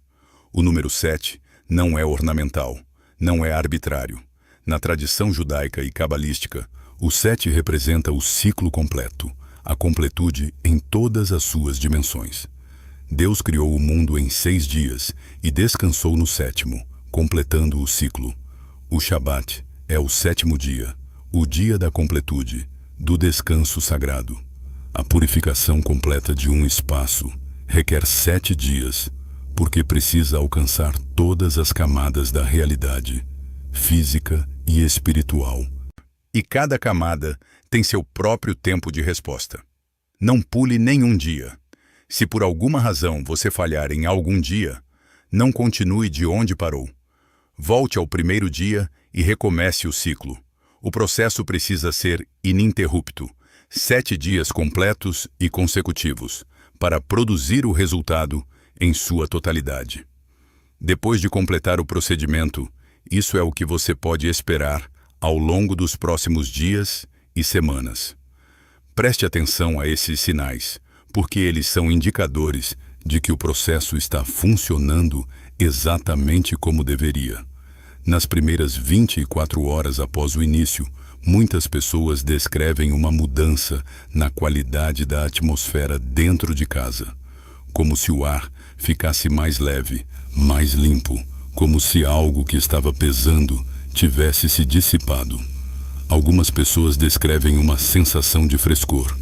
O número 7 não é ornamental, não é arbitrário. Na tradição judaica e cabalística, o 7 representa o ciclo completo, a completude em todas as suas dimensões. Deus criou o mundo em 6 dias e descansou no 7º, completando o ciclo. O Shabat é o 7º dia, o dia da completude, do descanso sagrado. A purificação completa de um espaço requer 7 dias, porque precisa alcançar todas as camadas da realidade, física e espiritual. E cada camada tem seu próprio tempo de resposta. Não pule nenhum dia. Se por alguma razão você falhar em algum dia, não continue de onde parou. Volte ao primeiro dia e recomece o ciclo. O processo precisa ser ininterrupto, 7 dias completos e consecutivos, para produzir o resultado em sua totalidade. Depois de completar o procedimento, isso é o que você pode esperar ao longo dos próximos dias e semanas. Preste atenção a esses sinais, porque eles são indicadores de que o processo está funcionando exatamente como deveria. Nas primeiras 24 horas após o início, muitas pessoas descrevem uma mudança na qualidade da atmosfera dentro de casa, como se o ar ficasse mais leve, mais limpo, como se algo que estava pesando tivesse se dissipado. Algumas pessoas descrevem uma sensação de frescor,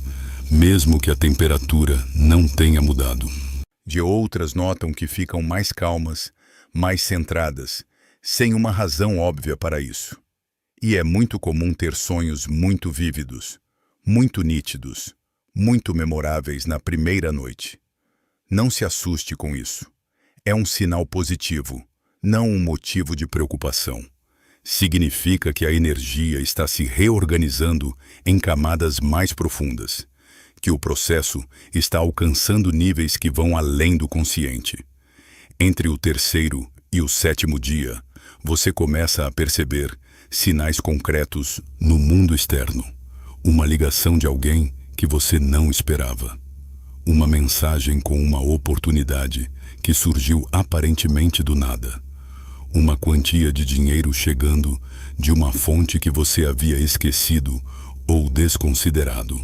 mesmo que a temperatura não tenha mudado. De outras notam que ficam mais calmas, mais centradas, sem uma razão óbvia para isso. E é muito comum ter sonhos muito vívidos, muito nítidos, muito memoráveis na primeira noite. Não se assuste com isso. É um sinal positivo, não um motivo de preocupação. Significa que a energia está se reorganizando em camadas mais profundas, que o processo está alcançando níveis que vão além do consciente. Entre o terceiro e o 7º dia, você começa a perceber sinais concretos no mundo externo, uma ligação de alguém que você não esperava, uma mensagem com uma oportunidade que surgiu aparentemente do nada, uma quantia de dinheiro chegando de uma fonte que você havia esquecido ou desconsiderado,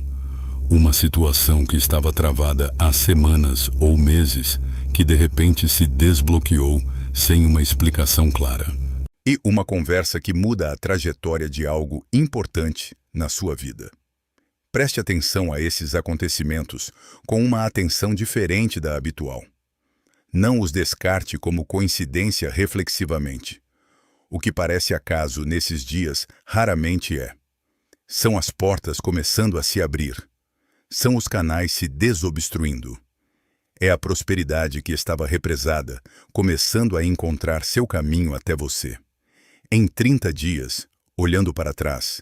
uma situação que estava travada há semanas ou meses que de repente se desbloqueou sem uma explicação clara. E uma conversa que muda a trajetória de algo importante na sua vida. Preste atenção a esses acontecimentos com uma atenção diferente da habitual. Não os descarte como coincidência reflexivamente. O que parece acaso nesses dias raramente é. São as portas começando a se abrir. São os canais se desobstruindo. É a prosperidade que estava represada, começando a encontrar seu caminho até você. Em 30 dias, olhando para trás,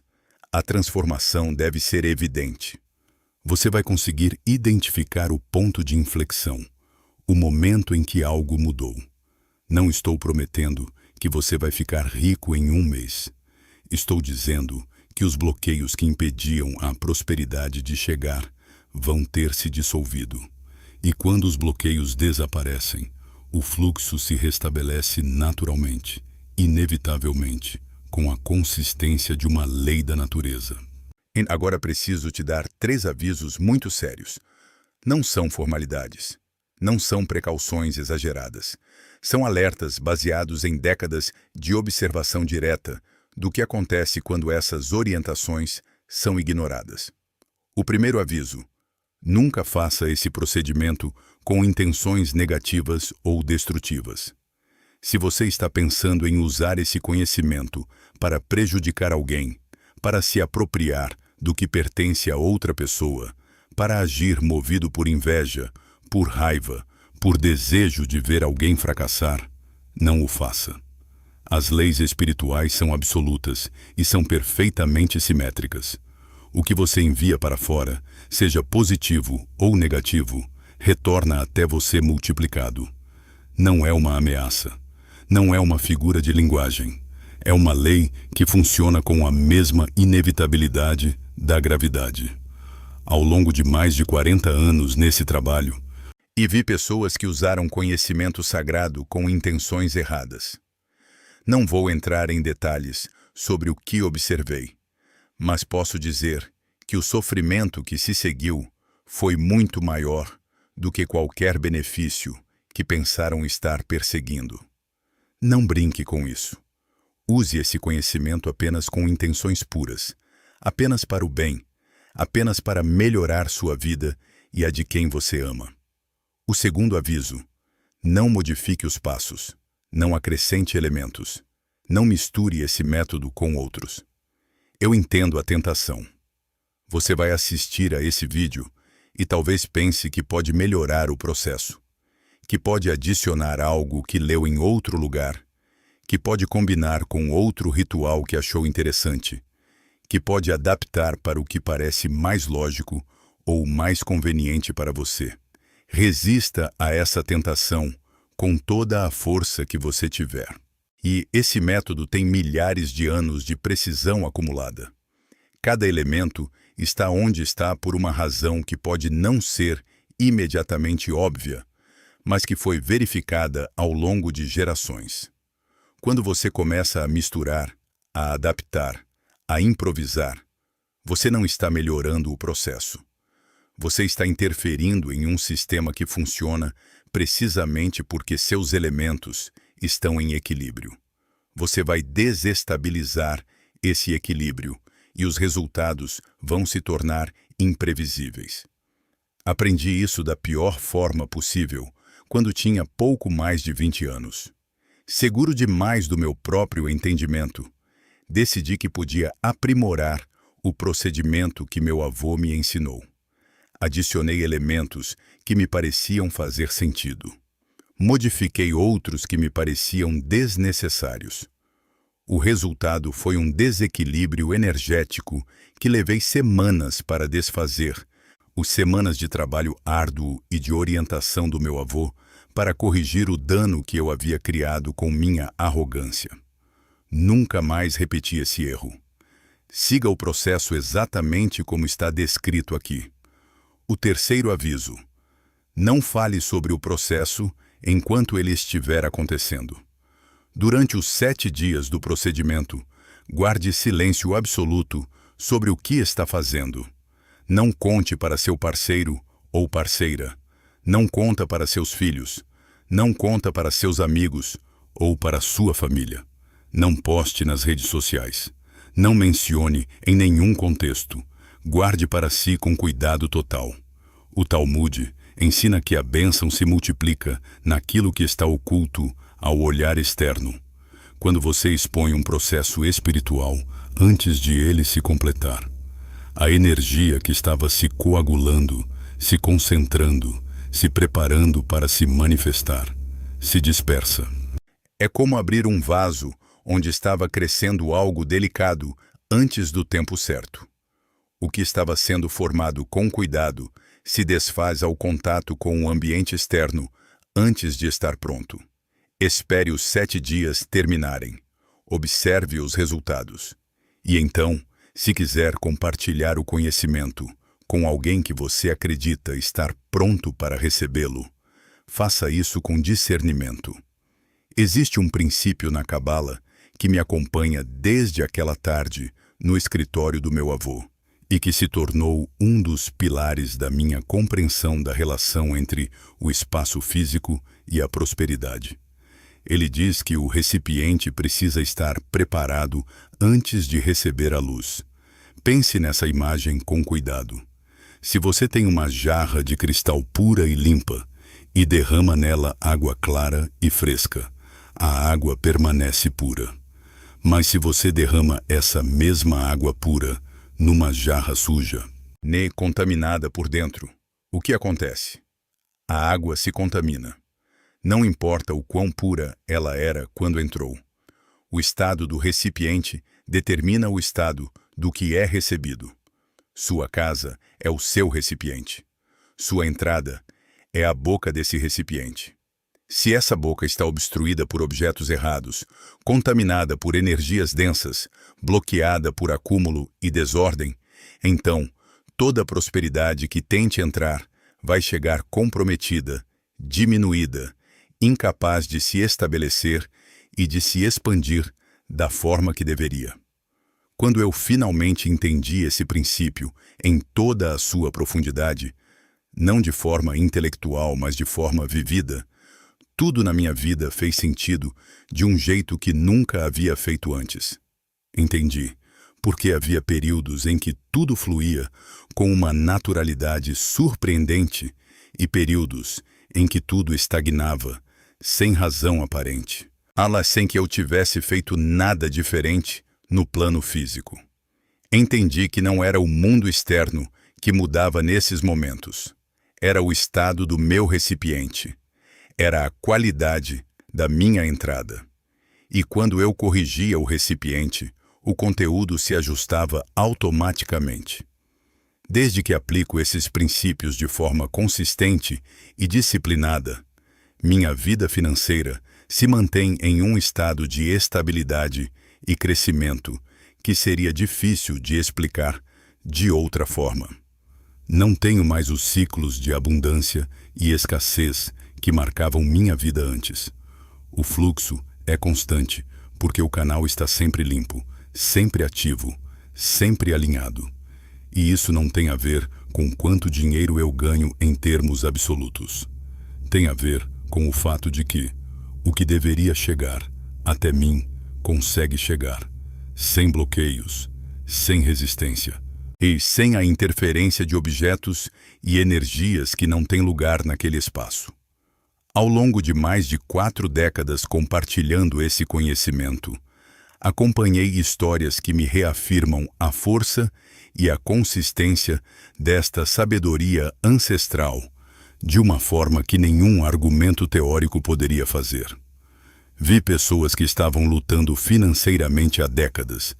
a transformação deve ser evidente. Você vai conseguir identificar o ponto de inflexão, o momento em que algo mudou. Não estou prometendo que você vai ficar rico em um mês. Estou dizendo que os bloqueios que impediam a prosperidade de chegar vão ter se dissolvido. E quando os bloqueios desaparecem, o fluxo se restabelece naturalmente, inevitavelmente, com a consistência de uma lei da natureza. Agora preciso te dar 3 avisos muito sérios. Não são formalidades. Não são precauções exageradas. São alertas baseados em décadas de observação direta do que acontece quando essas orientações são ignoradas. O primeiro aviso: nunca faça esse procedimento com intenções negativas ou destrutivas. Se você está pensando em usar esse conhecimento para prejudicar alguém, para se apropriar do que pertence a outra pessoa, para agir movido por inveja, por raiva, por desejo de ver alguém fracassar, não o faça. As leis espirituais são absolutas e são perfeitamente simétricas. O que você envia para fora, seja positivo ou negativo, retorna até você multiplicado. Não é uma ameaça. Não é uma figura de linguagem. É uma lei que funciona com a mesma inevitabilidade da gravidade. Ao longo de mais de 40 anos nesse trabalho, e vi pessoas que usaram conhecimento sagrado com intenções erradas. Não vou entrar em detalhes sobre o que observei, mas posso dizer que o sofrimento que se seguiu foi muito maior do que qualquer benefício que pensaram estar perseguindo. Não brinque com isso. Use esse conhecimento apenas com intenções puras, apenas para o bem, apenas para melhorar sua vida e a de quem você ama. O segundo aviso: Não modifique os passos. Não acrescente elementos. Não misture esse método com outros. Eu entendo a tentação. Você vai assistir a esse vídeo e talvez pense que pode melhorar o processo, que pode adicionar algo que leu em outro lugar, que pode combinar com outro ritual que achou interessante, que pode adaptar para o que parece mais lógico ou mais conveniente para você. Resista a essa tentação com toda a força que você tiver. E esse método tem milhares de anos de precisão acumulada. Cada elemento está onde está por uma razão que pode não ser imediatamente óbvia, mas que foi verificada ao longo de gerações. Quando você começa a misturar, a adaptar, a improvisar, você não está melhorando o processo. Você está interferindo em um sistema que funciona precisamente porque seus elementos estão em equilíbrio. Você vai desestabilizar esse equilíbrio e os resultados vão se tornar imprevisíveis. Aprendi isso da pior forma possível quando tinha pouco mais de 20 anos. Seguro demais do meu próprio entendimento, decidi que podia aprimorar o procedimento que meu avô me ensinou. Adicionei elementos que me pareciam fazer sentido. Modifiquei outros que me pareciam desnecessários. O resultado foi um desequilíbrio energético que levei semanas para desfazer, semanas de trabalho árduo e de orientação do meu avô para corrigir o dano que eu havia criado com minha arrogância. Nunca mais repeti esse erro. Siga o processo exatamente como está descrito aqui. O terceiro aviso: não fale sobre o processo enquanto ele estiver acontecendo. Durante os 7 dias do procedimento, guarde silêncio absoluto sobre o que está fazendo. Não conte para seu parceiro ou parceira. Não conta para seus filhos. Não conta para seus amigos ou para sua família. Não poste nas redes sociais. Não mencione em nenhum contexto. Guarde para si com cuidado total. O Talmud ensina que a bênção se multiplica naquilo que está oculto ao olhar externo, quando você expõe um processo espiritual antes de ele se completar. A energia que estava se coagulando, se concentrando, se preparando para se manifestar, se dispersa. É como abrir um vaso onde estava crescendo algo delicado antes do tempo certo. O que estava sendo formado com cuidado se desfaz ao contato com o ambiente externo antes de estar pronto. Espere os 7 dias terminarem. Observe os resultados. E então, se quiser compartilhar o conhecimento com alguém que você acredita estar pronto para recebê-lo, faça isso com discernimento. Existe um princípio na Cabala que me acompanha desde aquela tarde no escritório do meu avô e que se tornou um dos pilares da minha compreensão da relação entre o espaço físico e a prosperidade. Ele diz que o recipiente precisa estar preparado antes de receber a luz. Pense nessa imagem com cuidado. Se você tem uma jarra de cristal pura e limpa e derrama nela água clara e fresca, a água permanece pura. Mas se você derrama essa mesma água pura numa jarra suja, contaminada por dentro, o que acontece? A água se contamina. Não importa o quão pura ela era quando entrou. O estado do recipiente determina o estado do que é recebido. Sua casa é o seu recipiente. Sua entrada é a boca desse recipiente. Se essa boca está obstruída por objetos errados, contaminada por energias densas, bloqueada por acúmulo e desordem, então toda prosperidade que tente entrar vai chegar comprometida, diminuída, incapaz de se estabelecer e de se expandir da forma que deveria. Quando eu finalmente entendi esse princípio em toda a sua profundidade, não de forma intelectual, mas de forma vivida, tudo na minha vida fez sentido de um jeito que nunca havia feito antes. Entendi, porque havia períodos em que tudo fluía com uma naturalidade surpreendente e períodos em que tudo estagnava, sem razão aparente. Ala sem que eu tivesse feito nada diferente no plano físico. Entendi que não era o mundo externo que mudava nesses momentos. Era o estado do meu recipiente. Era a qualidade da minha entrada. E quando eu corrigia o recipiente, o conteúdo se ajustava automaticamente. Desde que aplico esses princípios de forma consistente e disciplinada, minha vida financeira se mantém em um estado de estabilidade e crescimento que seria difícil de explicar de outra forma. Não tenho mais os ciclos de abundância e escassez que marcavam minha vida antes. O fluxo é constante porque o canal está sempre limpo, sempre ativo, sempre alinhado. E isso não tem a ver com quanto dinheiro eu ganho em termos absolutos. Tem a ver com o fato de que o que deveria chegar até mim consegue chegar, sem bloqueios, sem resistência e sem a interferência de objetos e energias que não têm lugar naquele espaço. Ao longo de mais de 4 décadas compartilhando esse conhecimento, acompanhei histórias que me reafirmam a força e a consistência desta sabedoria ancestral, de uma forma que nenhum argumento teórico poderia fazer. Vi pessoas que estavam lutando financeiramente há décadas,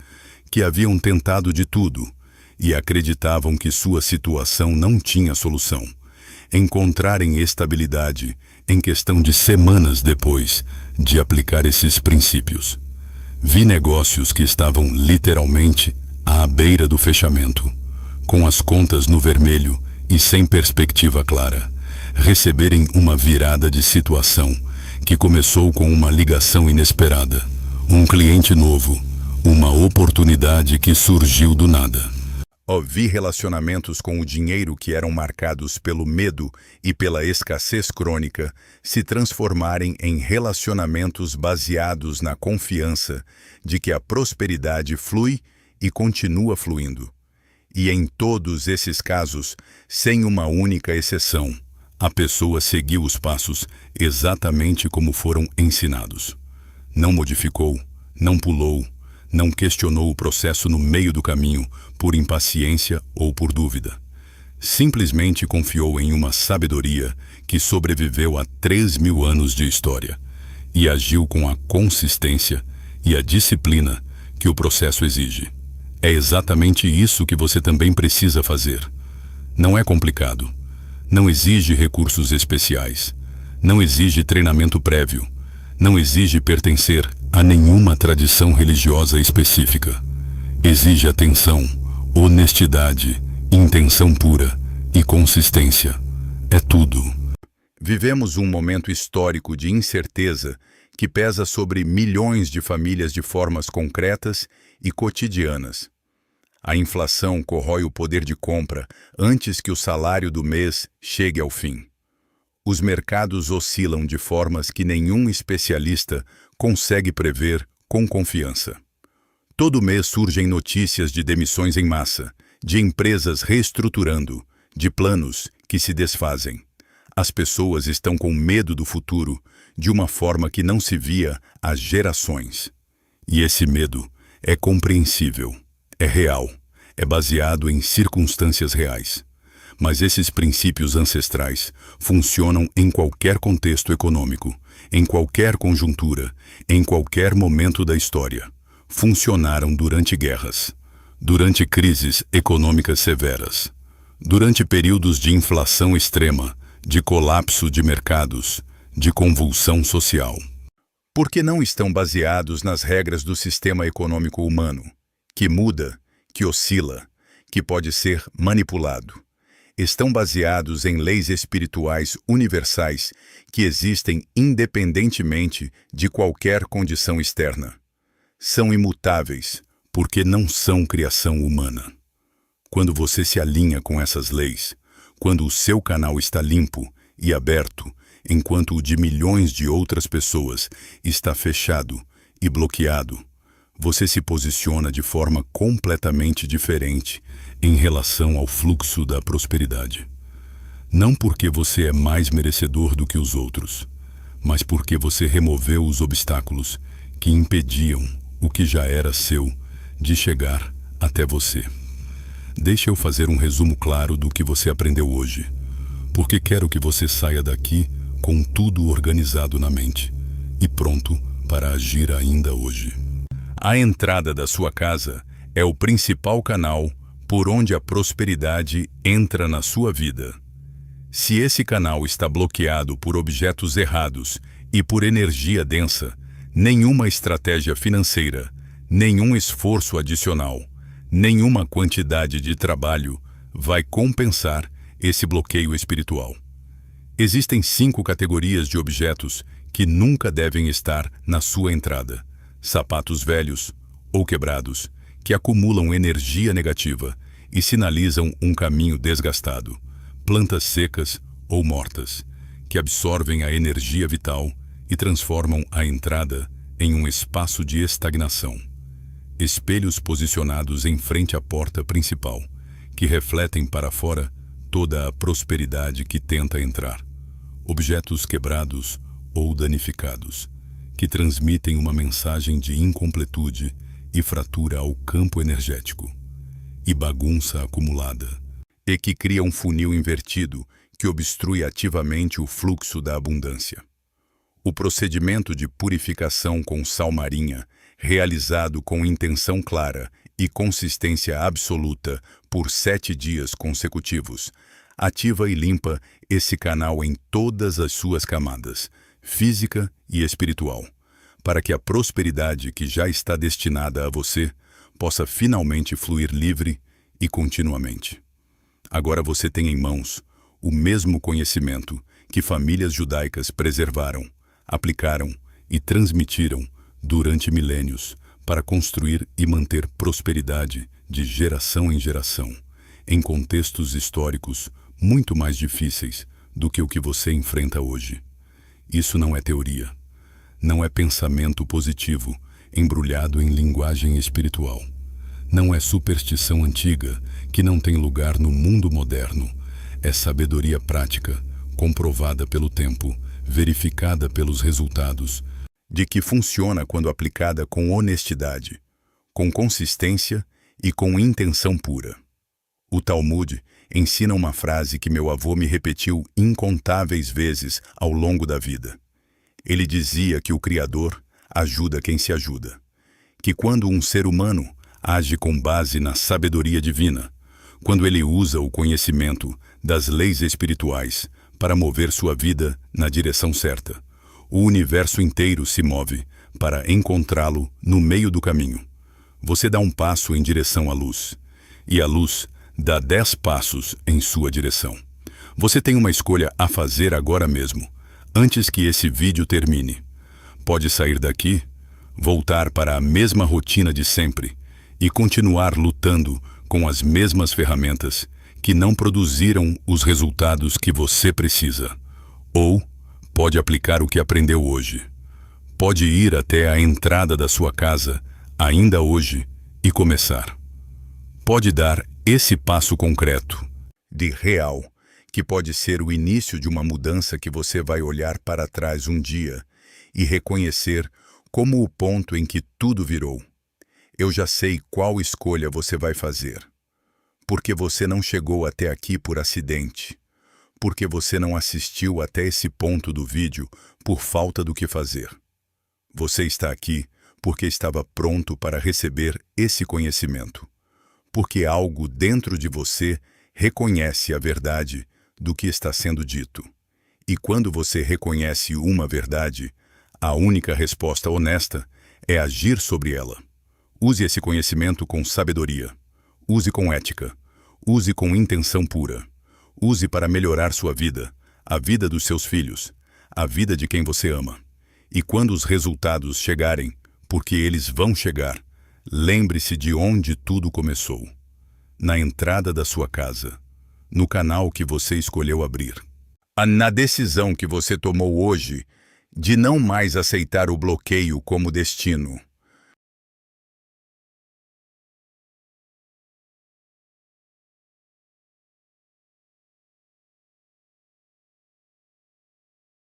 que haviam tentado de tudo e acreditavam que sua situação não tinha solução, encontrarem estabilidade em questão de semanas depois de aplicar esses princípios. Vi negócios que estavam literalmente à beira do fechamento, com as contas no vermelho e sem perspectiva clara, receberem uma virada de situação que começou com uma ligação inesperada, um cliente novo, uma oportunidade que surgiu do nada. Vi relacionamentos com o dinheiro que eram marcados pelo medo e pela escassez crônica se transformarem em relacionamentos baseados na confiança de que a prosperidade flui e continua fluindo. E em todos esses casos, sem uma única exceção, a pessoa seguiu os passos exatamente como foram ensinados. Não modificou, não pulou, não questionou o processo no meio do caminho por impaciência ou por dúvida. Simplesmente confiou em uma sabedoria que sobreviveu a 3.000 anos de história e agiu com a consistência e a disciplina que o processo exige. É exatamente isso que você também precisa fazer. Não é complicado. Não exige recursos especiais. Não exige treinamento prévio. Não exige pertencer a nenhuma tradição religiosa específica. Exige atenção, honestidade, intenção pura e consistência. É tudo. Vivemos um momento histórico de incerteza que pesa sobre milhões de famílias de formas concretas e cotidianas. A inflação corrói o poder de compra antes que o salário do mês chegue ao fim. Os mercados oscilam de formas que nenhum especialista consegue prever com confiança. Todo mês surgem notícias de demissões em massa, de empresas reestruturando, de planos que se desfazem. As pessoas estão com medo do futuro de uma forma que não se via há gerações. E esse medo é compreensível, é real, é baseado em circunstâncias reais. Mas esses princípios ancestrais funcionam em qualquer contexto econômico, em qualquer conjuntura, em qualquer momento da história. Funcionaram durante guerras, durante crises econômicas severas, durante períodos de inflação extrema, de colapso de mercados, de convulsão social. Por que não estão baseados nas regras do sistema econômico humano, que muda, que oscila, que pode ser manipulado? Estão baseados em leis espirituais universais que existem independentemente de qualquer condição externa. São imutáveis, porque não são criação humana. Quando você se alinha com essas leis, quando o seu canal está limpo e aberto, enquanto o de milhões de outras pessoas está fechado e bloqueado, você se posiciona de forma completamente diferente em relação ao fluxo da prosperidade. Não porque você é mais merecedor do que os outros, mas porque você removeu os obstáculos que impediam o que já era seu de chegar até você. Deixe eu fazer um resumo claro do que você aprendeu hoje, porque quero que você saia daqui com tudo organizado na mente e pronto para agir ainda hoje. A entrada da sua casa é o principal canal por onde a prosperidade entra na sua vida. Se esse canal está bloqueado por objetos errados e por energia densa, nenhuma estratégia financeira, nenhum esforço adicional, nenhuma quantidade de trabalho vai compensar esse bloqueio espiritual. Existem 5 categorias de objetos que nunca devem estar na sua entrada: sapatos velhos ou quebrados, que acumulam energia negativa e sinalizam um caminho desgastado; plantas secas ou mortas, que absorvem a energia vital e transformam a entrada em um espaço de estagnação; espelhos posicionados em frente à porta principal, que refletem para fora toda a prosperidade que tenta entrar; objetos quebrados ou danificados, que transmitem uma mensagem de incompletude e fratura ao campo energético; e bagunça acumulada, e que cria um funil invertido que obstrui ativamente o fluxo da abundância. O procedimento de purificação com sal marinha, realizado com intenção clara e consistência absoluta por 7 dias consecutivos, ativa e limpa esse canal em todas as suas camadas, física e espiritual, para que a prosperidade que já está destinada a você possa finalmente fluir livre e continuamente. Agora você tem em mãos o mesmo conhecimento que famílias judaicas preservaram, aplicaram e transmitiram durante milênios para construir e manter prosperidade de geração em geração, em contextos históricos muito mais difíceis do que o que você enfrenta hoje. Isso não é teoria, não é pensamento positivo embrulhado em linguagem espiritual. Não é superstição antiga que não tem lugar no mundo moderno. É sabedoria prática, comprovada pelo tempo, verificada pelos resultados, de que funciona quando aplicada com honestidade, com consistência e com intenção pura. O Talmud ensina uma frase que meu avô me repetiu incontáveis vezes ao longo da vida. Ele dizia que o Criador ajuda quem se ajuda, que quando um ser humano age com base na sabedoria divina, quando ele usa o conhecimento das leis espirituais para mover sua vida na direção certa, o universo inteiro se move para encontrá-lo no meio do caminho. Você dá um passo em direção à luz, e a luz dá 10 passos em sua direção. Você tem uma escolha a fazer agora mesmo, antes que esse vídeo termine. Pode sair daqui, voltar para a mesma rotina de sempre e continuar lutando com as mesmas ferramentas que não produziram os resultados que você precisa. Ou pode aplicar o que aprendeu hoje. Pode ir até a entrada da sua casa ainda hoje e começar. Pode dar esse passo concreto, de real, que pode ser o início de uma mudança que você vai olhar para trás um dia e reconhecer como o ponto em que tudo virou. Eu já sei qual escolha você vai fazer. Porque você não chegou até aqui por acidente. Porque você não assistiu até esse ponto do vídeo por falta do que fazer. Você está aqui porque estava pronto para receber esse conhecimento. Porque algo dentro de você reconhece a verdade do que está sendo dito. E quando você reconhece uma verdade, a única resposta honesta é agir sobre ela. Use esse conhecimento com sabedoria. Use com ética. Use com intenção pura. Use para melhorar sua vida, a vida dos seus filhos, a vida de quem você ama. E quando os resultados chegarem, porque eles vão chegar, lembre-se de onde tudo começou. Na entrada da sua casa, no canal que você escolheu abrir. Na decisão que você tomou hoje de não mais aceitar o bloqueio como destino.